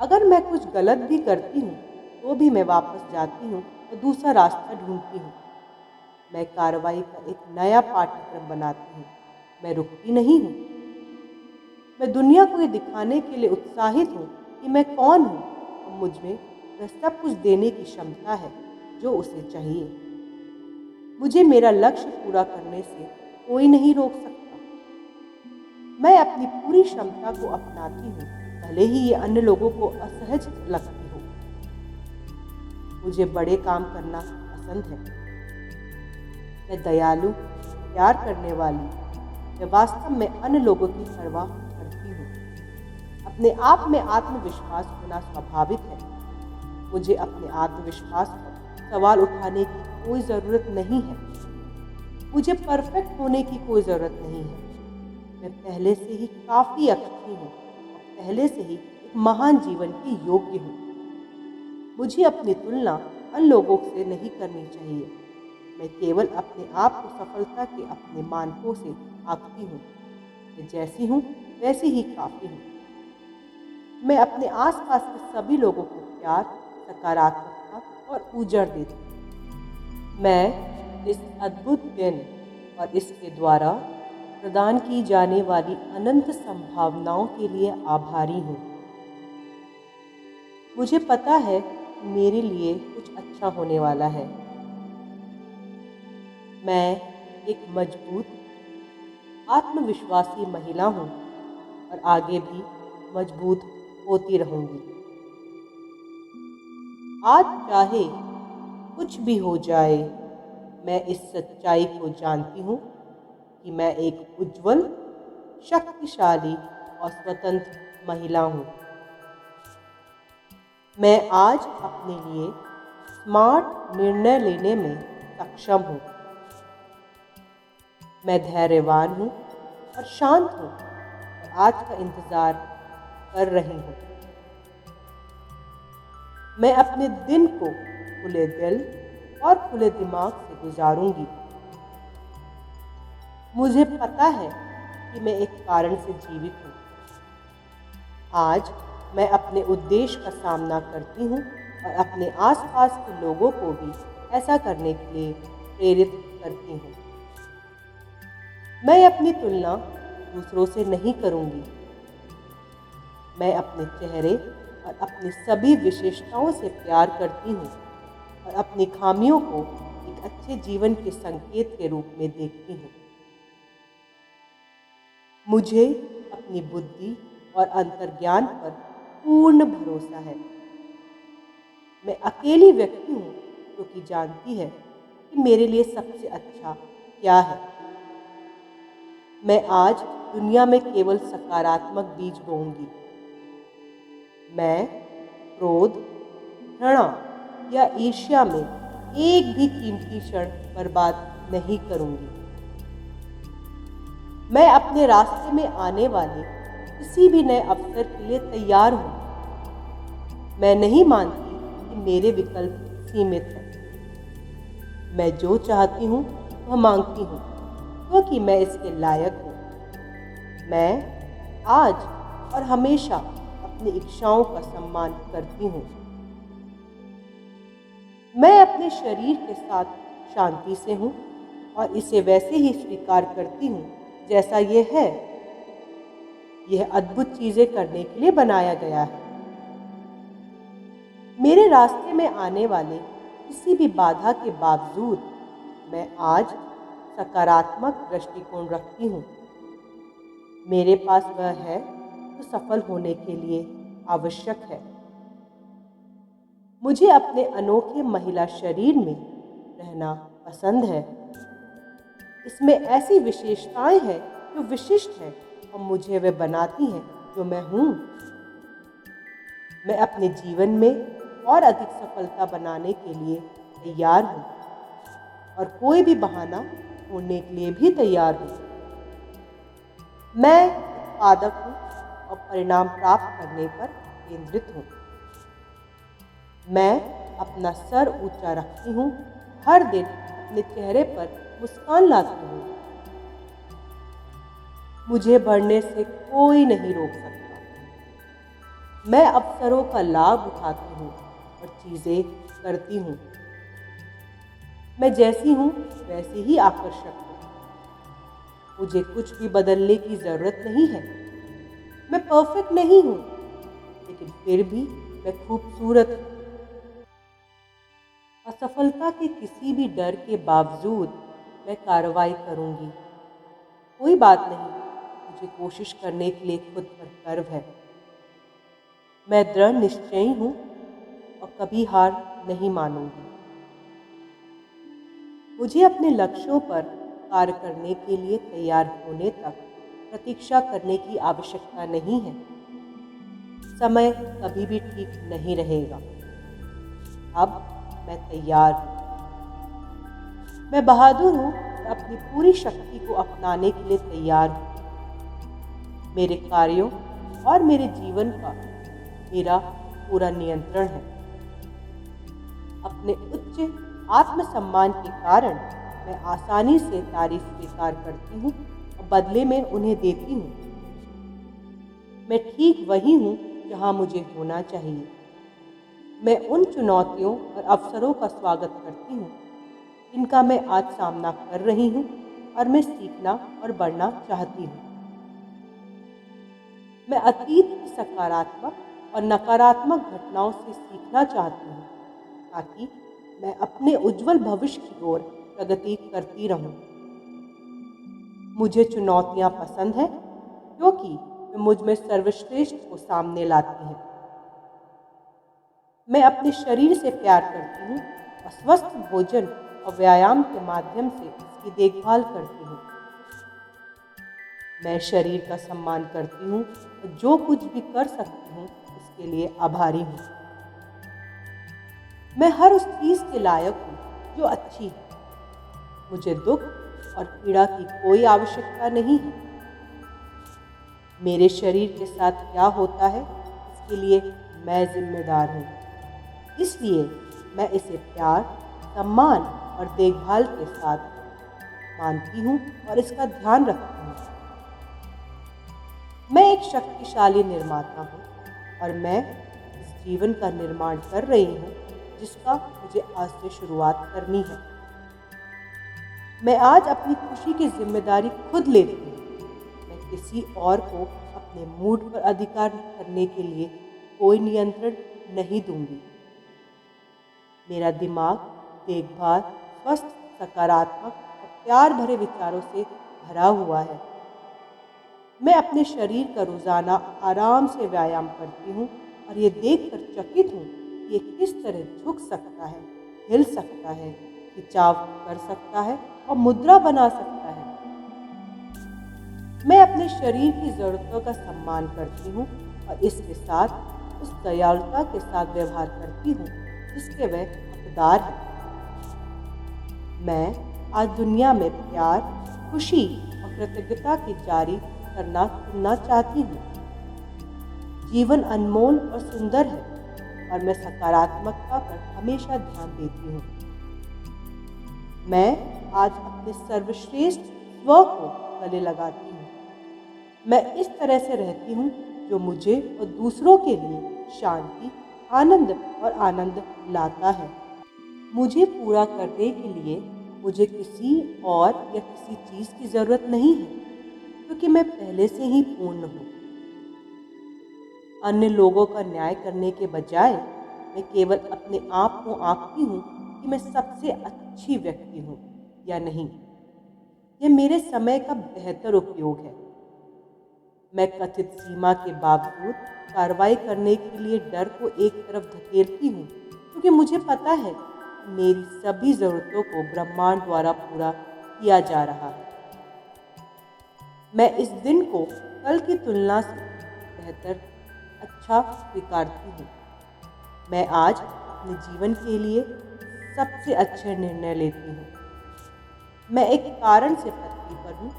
अगर मैं कुछ गलत भी करती हूँ तो भी मैं वापस जाती हूँ और दूसरा रास्ता ढूंढती हूँ। मैं कार्रवाई का एक नया पाठ्यक्रम बनाती हूँ। मैं रुकती नहीं हूँ। मैं दुनिया को ये दिखाने के लिए उत्साहित हूँ कि मैं कौन हूँ और मुझ में वह सब कुछ देने की क्षमता है जो उसे चाहिए। मुझे मेरा लक्ष्य पूरा करने से कोई नहीं रोक सकता। मैं अपनी पूरी क्षमता को अपनाती हूँ, भले ही ये अन्य लोगों को असहज लगती हो। मुझे बड़े काम करना पसंद है। मैं दयालु, प्यार करने वाली, मैं वास्तव में अन्य लोगों की परवाह करती हूँ। अपने आप में आत्मविश्वास होना स्वाभाविक है। मुझे अपने आत्मविश्वास पर सवाल उठाने की कोई ज़रूरत नहीं है। मुझे परफेक्ट होने की कोई ज़रूरत नहीं है। मैं पहले से ही काफ़ी अच्छी हूँ और पहले से ही एक महान जीवन की योग्य हूँ। मुझे अपनी तुलना अन्य लोगों से नहीं करनी चाहिए। मैं केवल अपने आप को सफलता के अपने मानकों से आंकती हूँ। मैं जैसी हूँ वैसी ही काफ़ी हूँ। मैं अपने आसपास के सभी लोगों को प्यार, सकारात्मकता और ऊर्जा देती हूँ। मैं इस अद्भुत दिन और इसके द्वारा प्रदान की जाने वाली अनंत संभावनाओं के लिए आभारी हूँ। मुझे पता है कि मेरे लिए कुछ अच्छा होने वाला है। मैं एक मजबूत, आत्मविश्वासी महिला हूँ और आगे भी मजबूत होती रहूँगी। आज चाहे कुछ भी हो जाए, मैं इस सच्चाई को जानती हूँ कि मैं एक उज्जवल, शक्तिशाली और स्वतंत्र महिला हूँ। मैं आज अपने लिए स्मार्ट निर्णय लेने में सक्षम हूँ। मैं धैर्यवान हूँ और शांत हूँ और आज का इंतज़ार कर रही हूँ। मैं अपने दिन को खुले दिल और खुले दिमाग से गुजारूंगी। मुझे पता है कि मैं एक कारण से जीवित हूँ। आज मैं अपने उद्देश्य का सामना करती हूँ और अपने आसपास के लोगों को भी ऐसा करने के लिए प्रेरित करती हूँ। मैं अपनी तुलना दूसरों से नहीं करूँगी। मैं अपने चेहरे और अपनी सभी विशेषताओं से प्यार करती हूँ और अपनी खामियों को एक अच्छे जीवन के संकेत के रूप में देखती हूँ। मुझे अपनी बुद्धि और अंतर्ज्ञान पर पूर्ण भरोसा है। मैं अकेली व्यक्ति हूँ जो कि जानती है कि मेरे लिए सबसे अच्छा क्या है। मैं आज दुनिया में केवल सकारात्मक बीज बोऊंगी। मैं क्रोध, घृणा या ईर्ष्या में एक भी कीमती क्षण बर्बाद नहीं करूंगी। मैं अपने रास्ते में आने वाले किसी भी नए अवसर के लिए तैयार हूँ। मैं नहीं मानती कि मेरे विकल्प सीमित हैं। मैं जो चाहती हूँ वह मांगती हूँ क्योंकि मैं इसके लायक हूँ। मैं आज और हमेशा अपनी इच्छाओं का सम्मान करती हूँ। मैं अपने शरीर के साथ शांति से हूँ और इसे वैसे ही स्वीकार करती हूँ जैसा ये है। यह अद्भुत चीजें करने के लिए बनाया गया है। मेरे रास्ते में आने वाले किसी भी बाधा के बावजूद मैं आज सकारात्मक दृष्टिकोण रखती हूँ। मेरे पास वह है जो सफल होने के लिए आवश्यक है। मुझे अपने अनोखे महिला शरीर में रहना पसंद है। इसमें ऐसी विशेषताएं हैं जो विशिष्ट हैं और मुझे वे बनाती हैं जो मैं हूँ। मैं अपने जीवन में और अधिक सफलता बनाने के लिए तैयार हूँ और कोई भी बहाना ढूंढने के लिए भी तैयार हूँ। मैं उत्पादक हूँ और परिणाम प्राप्त करने पर केंद्रित हूँ। मैं अपना सर ऊंचा रखती हूँ, हर दिन अपने चेहरे पर मुस्कान लाती हूँ। मुझे बढ़ने से कोई नहीं रोक सकता। मैं अवसरों का लाभ उठाती हूँ और चीजें करती हूँ। मैं जैसी हूँ वैसी ही आकर्षक हूँ। मुझे कुछ भी बदलने की जरूरत नहीं है। मैं परफेक्ट नहीं हूँ, लेकिन फिर भी मैं खूबसूरत हूँ। असफलता के किसी भी डर के बावजूद मैं कार्रवाई करूंगी। कोई बात नहीं, मुझे कोशिश करने के लिए खुद पर गर्व है। मैं दृढ़ निश्चयी हूँ और कभी हार नहीं मानूंगी। मुझे अपने लक्ष्यों पर कार्य करने के लिए तैयार होने तक प्रतीक्षा करने की आवश्यकता नहीं है। समय कभी भी ठीक नहीं रहेगा। अब मैं तैयार हूँ। मैं बहादुर हूँ और अपनी पूरी शक्ति को अपनाने के लिए तैयार हूँ। मेरे कार्यों और मेरे जीवन का मेरा पूरा नियंत्रण है। अपने उच्च आत्मसम्मान के कारण मैं आसानी से तारीफ स्वीकार करती हूँ और बदले में उन्हें देती हूँ। मैं ठीक वही हूँ जहाँ मुझे होना चाहिए। मैं उन चुनौतियों और अवसरों का स्वागत करती हूँ जिनका मैं आज सामना कर रही हूँ और मैं सीखना और बढ़ना चाहती हूँ। मैं अतीत की सकारात्मक और नकारात्मक घटनाओं से सीखना चाहती हूँ ताकि मैं अपने उज्जवल भविष्य की ओर प्रगति करती रहूँ। मुझे चुनौतियाँ पसंद हैं क्योंकि वे मुझ में सर्वश्रेष्ठ को सामने लाती हैं। मैं अपने शरीर से प्यार करती हूँ और स्वस्थ भोजन और व्यायाम के माध्यम से इसकी देखभाल करती हूँ। मैं शरीर का सम्मान करती हूँ और जो कुछ भी कर सकती हूँ उसके लिए आभारी हूँ। मैं हर उस चीज़ के लायक हूँ जो अच्छी है। मुझे दुख और पीड़ा की कोई आवश्यकता नहीं है। मेरे शरीर के साथ क्या होता है इसके लिए मैं जिम्मेदार हूँ। इसलिए मैं इसे प्यार, सम्मान और देखभाल के साथ मानती हूँ और इसका ध्यान रखती हूँ। मैं एक शक्तिशाली निर्माता हूँ और मैं इस जीवन का निर्माण कर रही हूँ जिसका मुझे आज से शुरुआत करनी है। मैं आज अपनी खुशी की जिम्मेदारी खुद लेती हूँ। मैं किसी और को अपने मूड पर अधिकार करने के लिए कोई नियंत्रण नहीं दूंगी। मेरा दिमाग देखभाल, स्वस्थ, सकारात्मक और प्यार भरे विचारों से भरा हुआ है। मैं अपने शरीर का रोजाना आराम से व्यायाम करती हूँ और ये देखकर चकित हूँ कि ये किस तरह झुक सकता है, हिल सकता है, खिंचाव कर सकता है और मुद्रा बना सकता है। मैं अपने शरीर की ज़रूरतों का सम्मान करती हूँ और इसके साथ उस दयालुता के साथ व्यवहार करती हूँ जिसके वह हकदार है। मैं आज दुनिया में प्यार, खुशी और कृतज्ञता की जारी करना चुनना चाहती हूँ। जीवन अनमोल और सुंदर है और मैं सकारात्मकता पर हमेशा ध्यान देती हूँ। मैं आज अपने सर्वश्रेष्ठ स्व को गले लगाती हूँ। मैं इस तरह से रहती हूँ जो मुझे और दूसरों के लिए शांति, आनंद और आनंद लाता है। मुझे पूरा करने के लिए मुझे किसी और या किसी चीज़ की ज़रूरत नहीं है क्योंकि मैं पहले से ही पूर्ण हूँ। अन्य लोगों का न्याय करने के बजाय मैं केवल अपने आप को आंकती हूँ कि मैं सबसे अच्छी व्यक्ति हूँ या नहीं। यह मेरे समय का बेहतर उपयोग है। मैं कथित सीमा के बावजूद कार्रवाई करने के लिए डर को एक तरफ धकेलती हूँ क्योंकि मुझे पता है कि मेरी सभी ज़रूरतों को ब्रह्मांड द्वारा पूरा किया जा रहा है। मैं इस दिन को कल की तुलना से बेहतर अच्छा स्वीकारती हूँ। मैं आज अपने जीवन के लिए सबसे अच्छे निर्णय लेती हूँ। मैं एक कारण से पृथ्वी पर हूँ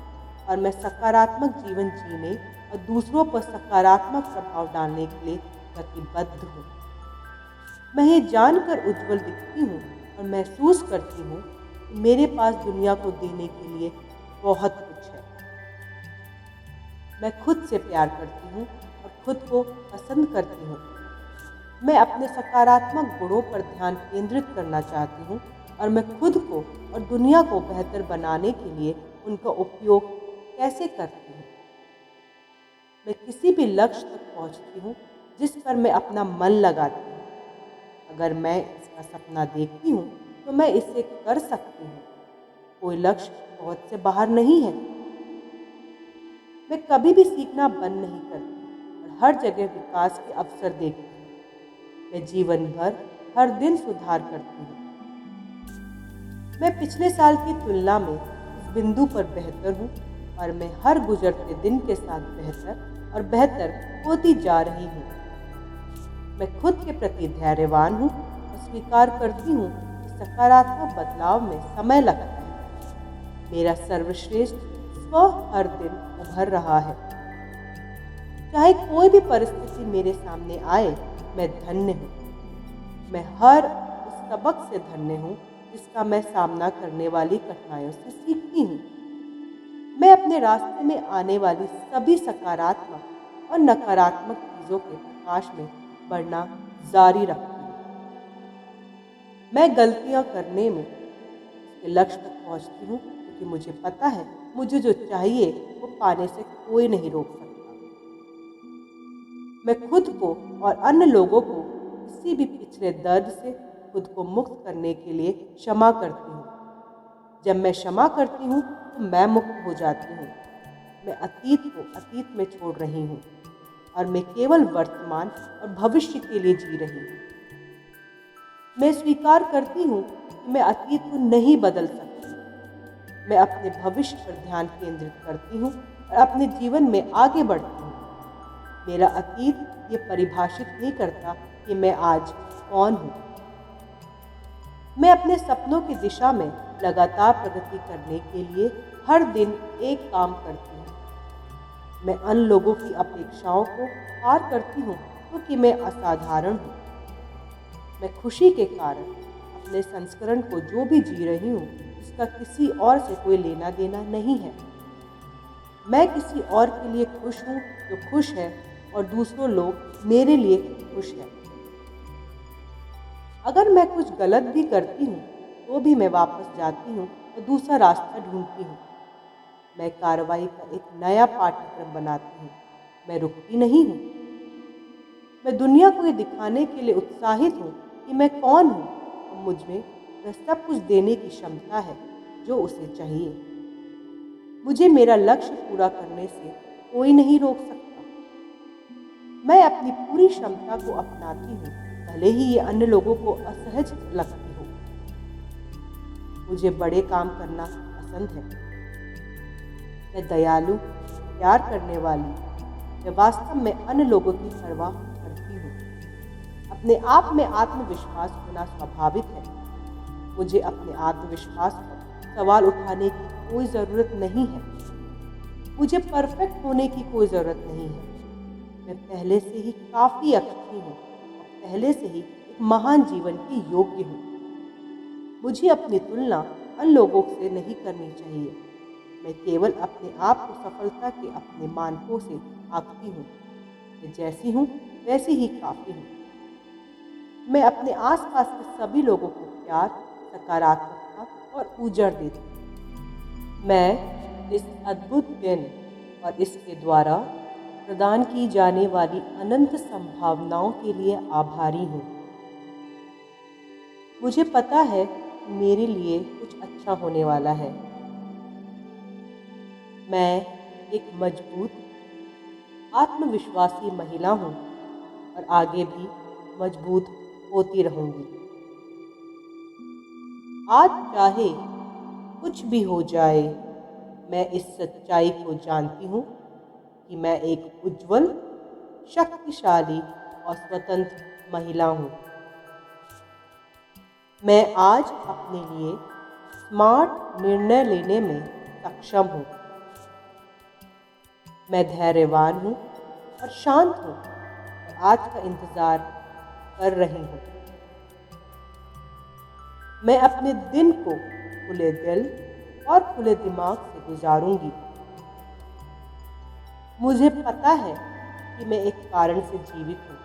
और मैं सकारात्मक जीवन जीने और दूसरों पर सकारात्मक प्रभाव डालने के लिए प्रतिबद्ध हूँ। मैं ये जानकर उज्जवल दिखती हूँ और महसूस करती हूँ कि मेरे पास दुनिया को देने के लिए बहुत कुछ है। मैं खुद से प्यार करती हूँ और खुद को पसंद करती हूँ। मैं अपने सकारात्मक गुणों पर ध्यान केंद्रित करना चाहती हूँ और मैं खुद को और दुनिया को बेहतर बनाने के लिए उनका उपयोग कैसे करती हूँ। मैं किसी भी लक्ष्य तक पहुँचती हूँ जिस पर मैं अपना मन लगाती हूँ। अगर मैं इसका सपना देखती हूँ तो मैं इसे कर सकती हूँ। कोई लक्ष्य पहुँच से बाहर नहीं है। मैं कभी भी सीखना बंद नहीं करती और हर जगह विकास के अवसर देखती हूँ। मैं जीवन भर हर दिन सुधार करती हूँ। मैं पिछले साल की तुलना में इस बिंदु पर बेहतर हूँ और मैं हर गुजरते दिन के साथ बेहतर और बेहतर होती जा रही हूँ। मैं खुद के प्रति धैर्यवान हूँ और स्वीकार करती हूँ कि सकारात्मक बदलाव में समय लगता है। मेरा सर्वश्रेष्ठ स्व हर दिन उभर रहा है। चाहे कोई भी परिस्थिति मेरे सामने आए, मैं धन्य हूँ। मैं हर उस सबक से धन्य हूँ जिसका मैं सामना करने वाली कठिनाइयों से सीखती हूँ। मैं अपने रास्ते में आने वाली सभी सकारात्मक और नकारात्मक चीज़ों के प्रकाश में बढ़ना जारी रखती हूँ। मैं गलतियाँ करने में उसके लक्ष्य तक पहुँचती हूँ क्योंकि मुझे पता है मुझे जो चाहिए वो पाने से कोई नहीं रोक सकता। मैं खुद को और अन्य लोगों को किसी भी पिछले दर्द से खुद को मुक्त करने के लिए क्षमा करती हूँ। जब मैं क्षमा करती हूँ तो मैं मुक्त हो जाती हूँ। मैं अतीत को अतीत में छोड़ रही हूँ और मैं केवल वर्तमान और भविष्य के लिए जी रही हूँ। मैं स्वीकार करती हूँ कि मैं अतीत को नहीं बदल सकती। मैं अपने भविष्य पर ध्यान केंद्रित करती हूँ और अपने जीवन में आगे बढ़ती हूँ। मेरा अतीत ये परिभाषित नहीं करता कि मैं आज कौन हूँ। मैं अपने सपनों की दिशा में लगातार प्रगति करने के लिए हर दिन एक काम करती हूँ। मैं अन्य लोगों की अपेक्षाओं को पार करती हूँ क्योंकि मैं असाधारण हूँ। मैं खुशी के कारण अपने संस्करण को जो भी जी रही हूँ, इसका किसी और से कोई लेना देना नहीं है। मैं किसी और के लिए खुश हूँ जो खुश है और दूसरों लोग मेरे लिए खुश हैं। अगर मैं कुछ गलत भी करती हूँ तो भी मैं वापस जाती हूँ और दूसरा रास्ता ढूंढती हूँ। मैं कार्रवाई का एक नया पाठ्यक्रम बनाती हूँ। मैं रुकती नहीं हूँ। मैं दुनिया को ये दिखाने के लिए उत्साहित हूँ कि मैं कौन हूँ और मुझ में वह सब कुछ देने की क्षमता है जो उसे चाहिए। मुझे मेरा लक्ष्य पूरा करने से कोई नहीं रोक सकता। मैं अपनी पूरी क्षमता को अपनाती हूँ, भले ही ये अन्य लोगों को असहज लगती हो। मुझे बड़े काम करना पसंद है। मैं दयालु, प्यार करने वाली, मैं वास्तव में अन्य लोगों की परवाह करती हूँ। अपने आप में आत्मविश्वास होना स्वाभाविक है। मुझे अपने आत्मविश्वास पर सवाल उठाने की कोई ज़रूरत नहीं है। मुझे परफेक्ट होने की कोई ज़रूरत नहीं है। मैं पहले से ही काफ़ी अच्छी हूँ और पहले से ही एक महान जीवन के योग्य हूँ। मुझे अपनी तुलना अन्य लोगों से नहीं करनी चाहिए। मैं केवल अपने आप को सफलता के अपने मानकों से आंकती हूँ। मैं जैसी हूँ वैसी ही काफ़ी हूँ। मैं अपने आसपास के सभी लोगों को प्यार, सकारात्मकता और ऊर्जा देती हूँ। मैं इस अद्भुत दिन और इसके द्वारा प्रदान की जाने वाली अनंत संभावनाओं के लिए आभारी हूँ। मुझे पता है कि मेरे लिए कुछ अच्छा होने वाला है। मैं एक मजबूत, आत्मविश्वासी महिला हूँ और आगे भी मजबूत होती रहूँगी। आज चाहे कुछ भी हो जाए, मैं इस सच्चाई को जानती हूँ कि मैं एक उज्जवल, शक्तिशाली और स्वतंत्र महिला हूँ। मैं आज अपने लिए स्मार्ट निर्णय लेने में सक्षम हूँ। मैं धैर्यवान हूँ और शांत हूँ और आज का इंतज़ार कर रही हूँ। मैं अपने दिन को खुले दिल और खुले दिमाग से गुजारूंगी। मुझे पता है कि मैं एक कारण से जीवित हूँ।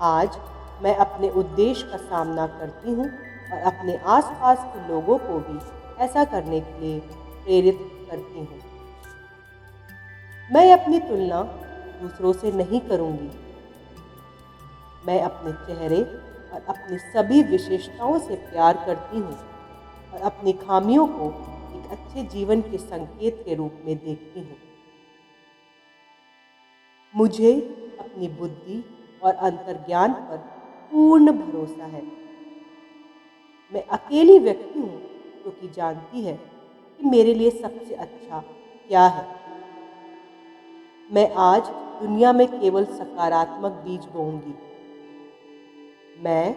आज मैं अपने उद्देश्य का सामना करती हूँ और अपने आसपास के लोगों को भी ऐसा करने के लिए प्रेरित करती हूँ। मैं अपनी तुलना दूसरों से नहीं करूँगी। मैं अपने चेहरे और अपनी सभी विशेषताओं से प्यार करती हूँ और अपनी खामियों को एक अच्छे जीवन के संकेत के रूप में देखती हूँ। मुझे अपनी बुद्धि और अंतर्ज्ञान पर पूर्ण भरोसा है। मैं अकेली व्यक्ति हूँ जो कि जानती है कि मेरे लिए सबसे अच्छा क्या है। मैं आज दुनिया में केवल सकारात्मक बीज बोऊंगी। मैं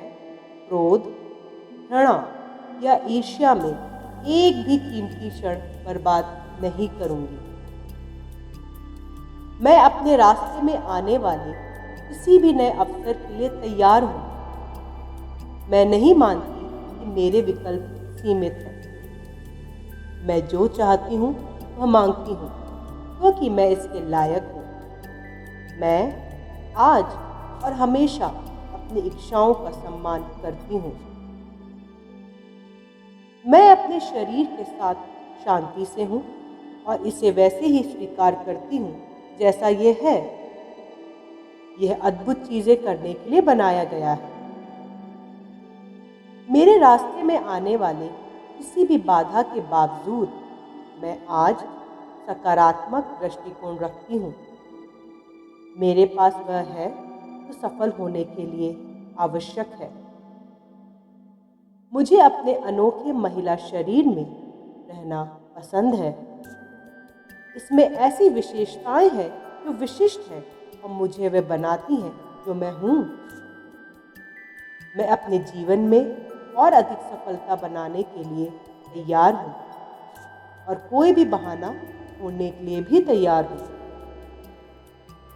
क्रोध, घृणा या ईर्ष्या में एक भी कीमती क्षण बर्बाद नहीं करूंगी। मैं अपने रास्ते में आने वाले किसी भी नए अवसर के लिए तैयार हूँ। मैं नहीं मानती कि मेरे विकल्प सीमित हैं। मैं जो चाहती हूँ वह मांगती हूँ क्योंकि मैं इसके लायक हूँ। मैं आज और हमेशा अपनी इच्छाओं का सम्मान करती हूँ। मैं अपने शरीर के साथ शांति से हूँ और इसे वैसे ही स्वीकार करती हूँ जैसा ये है। यह अद्भुत चीज़ें करने के लिए बनाया गया है। मेरे रास्ते में आने वाले किसी भी बाधा के बावजूद मैं आज सकारात्मक दृष्टिकोण रखती हूँ। मेरे पास वह है जो सफल होने के लिए आवश्यक है। मुझे अपने अनोखे महिला शरीर में रहना पसंद है। इसमें ऐसी विशेषताएं हैं जो विशिष्ट हैं और मुझे वे बनाती हैं जो मैं हूँ। मैं अपने जीवन में और अधिक सफलता बनाने के लिए तैयार हूँ और कोई भी बहाना छोड़ने के लिए भी तैयार हूँ।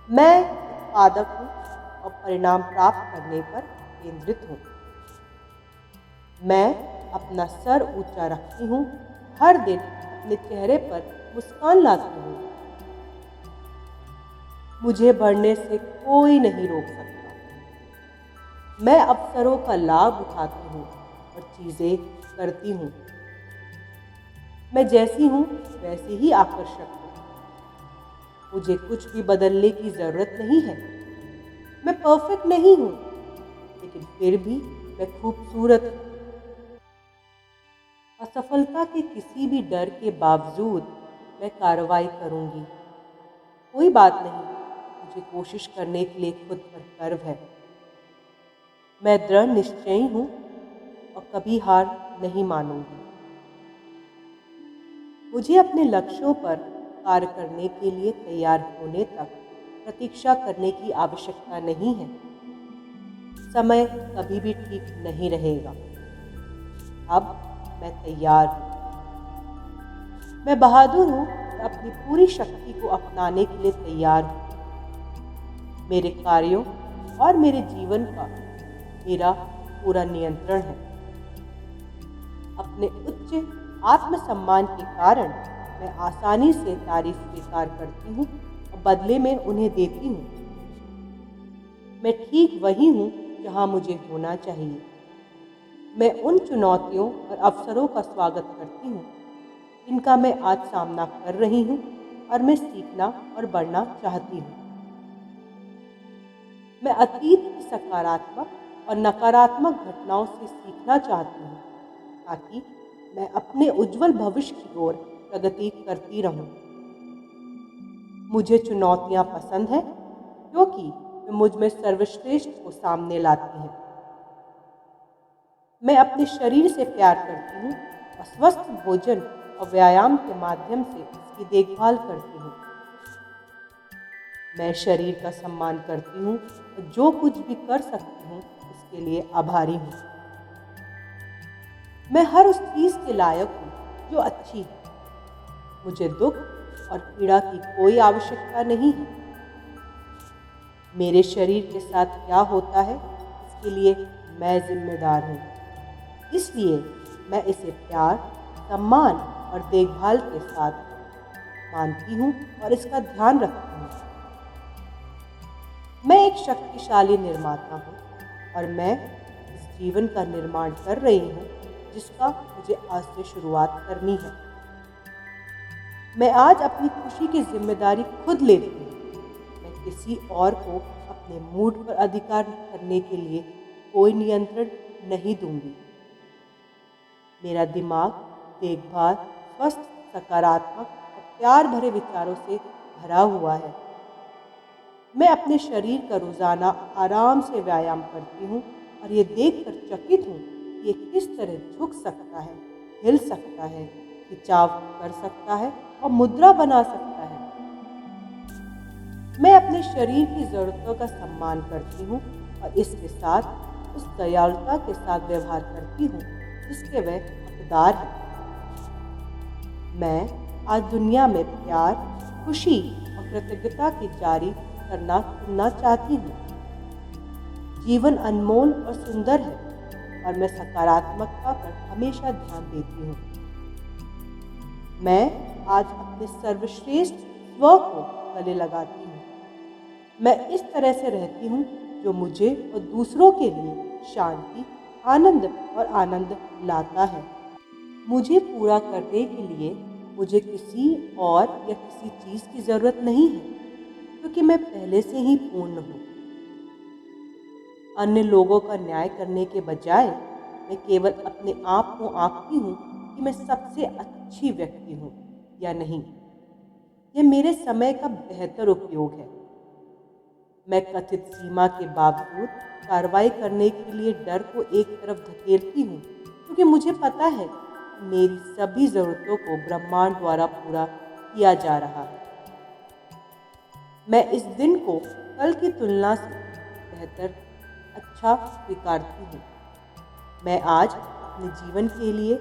मैं उत्पादक हूँ और परिणाम प्राप्त करने पर केंद्रित हूँ। मैं अपना सर ऊंचा रखती हूँ, हर दिन अपने चेहरे पर मुस्कान लाती हूँ। मुझे बढ़ने से कोई नहीं रोक सकता। मैं अवसरों का लाभ उठाती हूँ और चीज़ें करती हूँ। मैं जैसी हूँ वैसी ही आकर्षक हूँ। मुझे कुछ भी बदलने की ज़रूरत नहीं है। मैं परफेक्ट नहीं हूँ, लेकिन फिर भी मैं खूबसूरत हूँ। असफलता के किसी भी डर के बावजूद मैं कार्रवाई करूँगी। कोई बात नहीं, मुझे कोशिश करने के लिए खुद पर गर्व है। मैं दृढ़ निश्चयी हूँ और कभी हार नहीं मानूंगी। मुझे अपने लक्ष्यों पर कार्य करने के लिए तैयार होने तक प्रतीक्षा करने की आवश्यकता नहीं है। समय कभी भी ठीक नहीं रहेगा। अब मैं तैयार हूँ। मैं बहादुर हूँ और अपनी पूरी शक्ति को अपनाने के लिए तैयार हूँ। मेरे कार्यों और मेरे जीवन का मेरा पूरा नियंत्रण है। अपने उच्च आत्मसम्मान के कारण मैं आसानी से तारीफ स्वीकार करती हूँ और बदले में उन्हें देती हूँ। मैं ठीक वही हूँ जहाँ मुझे होना चाहिए। मैं उन चुनौतियों और अवसरों का स्वागत करती हूँ जिनका मैं आज सामना कर रही हूँ और मैं सीखना और बढ़ना चाहती हूँ। मैं अतीत की सकारात्मक और नकारात्मक घटनाओं से सीखना चाहती हूँ ताकि मैं अपने उज्जवल भविष्य की ओर प्रगति करती रहूं। मुझे चुनौतियां पसंद हैं क्योंकि वे मुझ में सर्वश्रेष्ठ को सामने लाती हैं। मैं अपने शरीर से प्यार करती हूँ और स्वस्थ भोजन और व्यायाम के माध्यम से इसकी देखभाल करती हूँ। मैं शरीर का सम्मान करती हूँ और जो कुछ भी कर सकती हूँ उसके लिए आभारी हूँ। मैं हर उस चीज़ के लायक हूँ जो अच्छी है। मुझे दुख और पीड़ा की कोई आवश्यकता नहीं है। मेरे शरीर के साथ क्या होता है इसके लिए मैं जिम्मेदार हूँ। इसलिए मैं इसे प्यार, सम्मान और देखभाल के साथ मानती हूँ और इसका ध्यान रखती हूँ। मैं एक शक्तिशाली निर्माता हूँ और मैं इस जीवन का निर्माण कर रही हूँ जिसका मुझे आज से शुरुआत करनी है। मैं आज अपनी खुशी की जिम्मेदारी खुद लेती हूँ। मैं किसी और को अपने मूड पर अधिकार करने के लिए कोई नियंत्रण नहीं दूंगी। मेरा दिमाग देखभाल, स्वस्थ, सकारात्मक और प्यार भरे विचारों से भरा हुआ है। मैं अपने शरीर का रोजाना आराम से व्यायाम करती हूँ और ये देखकर चकित हूँ कि ये किस तरह झुक सकता है, हिल सकता है, खिंचाव कर सकता है और मुद्रा बना सकता है। मैं अपने शरीर की ज़रूरतों का सम्मान करती हूँ और इसके साथ उस दयालुता के साथ व्यवहार करती हूँ जिसके वह हकदार है। मैं आज दुनिया में प्यार, खुशी और कृतज्ञता की जारी करना चुनना चाहती हूँ। जीवन अनमोल और सुंदर है और मैं सकारात्मकता पर हमेशा ध्यान देती हूँ। मैं आज अपने सर्वश्रेष्ठ स्व को गले लगाती हूँ। मैं इस तरह से रहती हूँ जो मुझे और दूसरों के लिए शांति, आनंद और आनंद लाता है। मुझे पूरा करने के लिए मुझे किसी और या किसी चीज़ की ज़रूरत नहीं है क्योंकि मैं पहले से ही पूर्ण हूँ। अन्य लोगों का न्याय करने के बजाय मैं केवल अपने आप को आंकती हूँ कि मैं सबसे अच्छी व्यक्ति हूँ या नहीं। यह मेरे समय का बेहतर उपयोग है। मैं कथित सीमा के बावजूद कार्रवाई करने के लिए डर को एक तरफ धकेलती हूँ क्योंकि मुझे पता है कि मेरी सभी ज़रूरतों को ब्रह्मांड द्वारा पूरा किया जा रहा है। मैं इस दिन को कल की तुलना से बेहतर अच्छा स्वीकारती हूँ। मैं आज अपने जीवन के लिए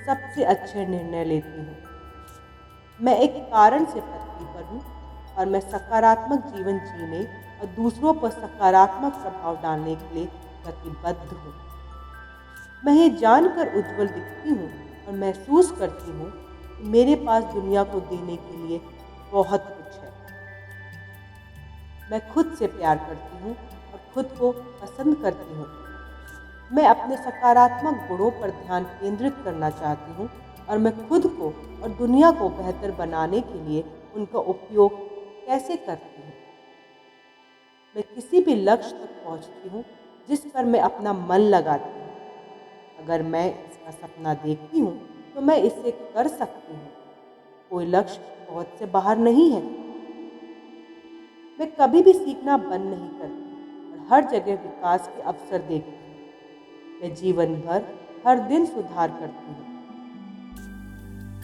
सबसे अच्छे निर्णय लेती हूँ। मैं एक कारण से पृथ्वी पर हूँ और मैं सकारात्मक जीवन जीने और दूसरों पर सकारात्मक प्रभाव डालने के लिए प्रतिबद्ध हूँ। मैं ये जानकर उज्जवल दिखती हूँ और महसूस करती हूँ कि मेरे पास दुनिया को देने के लिए बहुत कुछ है। मैं खुद से प्यार करती हूँ और खुद को पसंद करती हूँ। मैं अपने सकारात्मक गुणों पर ध्यान केंद्रित करना चाहती हूँ और मैं खुद को और दुनिया को बेहतर बनाने के लिए उनका उपयोग कैसे करती हूँ। मैं किसी भी लक्ष्य तक पहुँचती हूँ जिस पर मैं अपना मन लगाती हूँ। अगर मैं इसका सपना देखती हूँ तो मैं इसे कर सकती हूँ। कोई लक्ष्य पहुँच से बाहर नहीं है। मैं कभी भी सीखना बंद नहीं करती और हर जगह विकास के अवसर देखती हूँ। मैं जीवन भर हर दिन सुधार करती हूँ।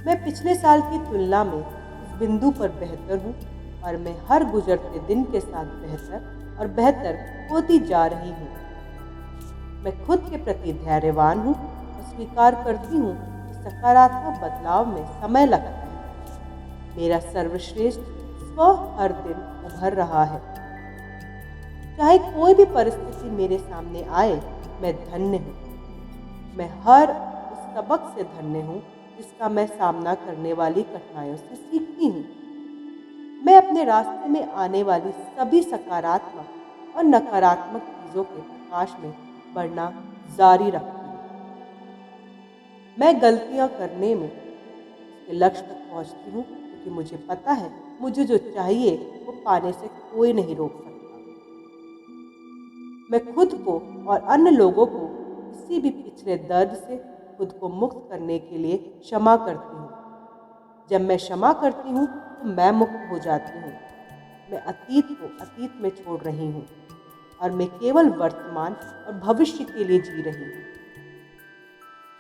मैं पिछले साल की तुलना में इस बिंदु पर बेहतर हूँ और मैं हर गुजरते दिन के साथ बेहतर और बेहतर होती जा रही हूँ। मैं खुद के प्रति धैर्यवान हूँ और स्वीकार करती हूँ कि सकारात्मक बदलाव में समय लगता है। मेरा सर्वश्रेष्ठ स्व हर दिन उभर रहा है। चाहे कोई भी परिस्थिति मेरे सामने आए, मैं धन्य हूँ। मैं हर उस सबक से धन्य हूँ जिसका मैं सामना करने वाली कठिनाइयों से सीखती हूँ। मैं अपने रास्ते में आने वाली सभी सकारात्मक और नकारात्मक चीज़ों के प्रकाश में बढ़ना जारी रखती हूँ। मैं गलतियाँ करने में उसके लक्ष्य तक पहुँचती हूँ क्योंकि मुझे पता है मुझे जो चाहिए वो पाने से कोई नहीं रोक सकता। मैं खुद को और अन्य लोगों को किसी भी पिछले दर्द से खुद को मुक्त करने के लिए क्षमा करती हूँ। जब मैं क्षमा करती हूँ तो मैं मुक्त हो जाती हूँ। मैं अतीत को अतीत में छोड़ रही हूँ और मैं केवल वर्तमान और भविष्य के लिए जी रही हूँ।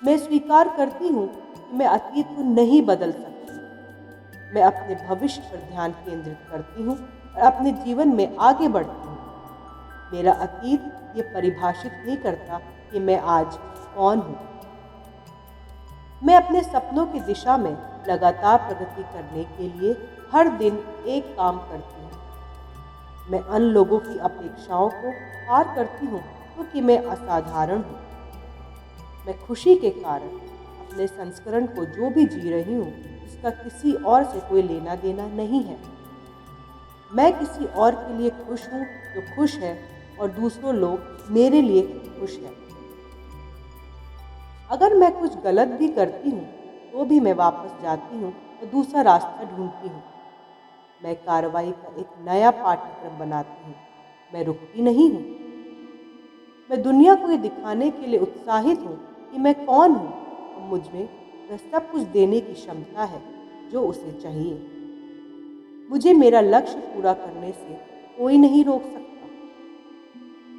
मैं स्वीकार करती हूँ कि मैं अतीत को नहीं बदल सकती। मैं अपने भविष्य पर ध्यान केंद्रित करती हूँ और अपने जीवन में आगे बढ़ती हूँ। मेरा अतीत ये परिभाषित नहीं करता कि मैं आज कौन हूँ। मैं अपने सपनों की दिशा में लगातार प्रगति करने के लिए हर दिन एक काम करती हूँ। मैं अन्य लोगों की अपेक्षाओं को पार करती हूँ क्योंकि मैं असाधारण हूँ। मैं खुशी के कारण अपने संस्करण को जो भी जी रही हूँ उसका किसी और से कोई लेना देना नहीं है। मैं किसी और के लिए खुश हूँ जो खुश है और दूसरों लोग मेरे लिए खुश हैं। अगर मैं कुछ गलत भी करती हूँ तो भी मैं वापस जाती हूँ और दूसरा रास्ता ढूंढती हूँ। मैं कार्रवाई का एक नया पाठ्यक्रम बनाती हूँ। मैं रुकती नहीं हूँ। मैं दुनिया को ये दिखाने के लिए उत्साहित हूँ कि मैं कौन हूँ और मुझ में वह सब कुछ देने की क्षमता है जो उसे चाहिए। मुझे मेरा लक्ष्य पूरा करने से कोई नहीं रोक सकता।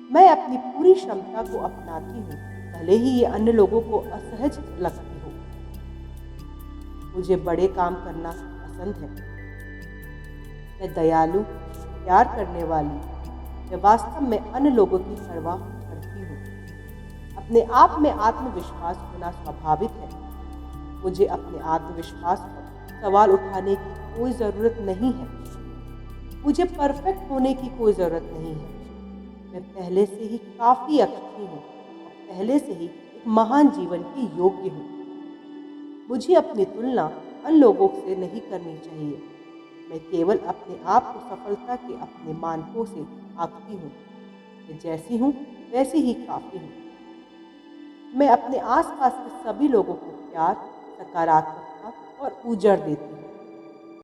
मैं अपनी पूरी क्षमता को अपनाती हूँ, भले ही ये अन्य लोगों को असहज लगती हो। मुझे बड़े काम करना पसंद है। मैं दयालु, प्यार करने वाली, मैं वास्तव में अन्य लोगों की परवाह करती हूँ। अपने आप में आत्मविश्वास होना स्वाभाविक है। मुझे अपने आत्मविश्वास पर सवाल उठाने की कोई ज़रूरत नहीं है। मुझे परफेक्ट होने की कोई ज़रूरत नहीं है। मैं पहले से ही काफ़ी अच्छी हूँ और पहले से ही एक महान जीवन की योग्य हूँ। मुझे अपनी तुलना अन्य लोगों से नहीं करनी चाहिए। मैं केवल अपने आप को सफलता के अपने मानकों से आंकती हूँ। मैं जैसी हूँ वैसी ही काफ़ी हूँ। मैं अपने आसपास के सभी लोगों को प्यार, सकारात्मकता और ऊर्जा देती हूँ।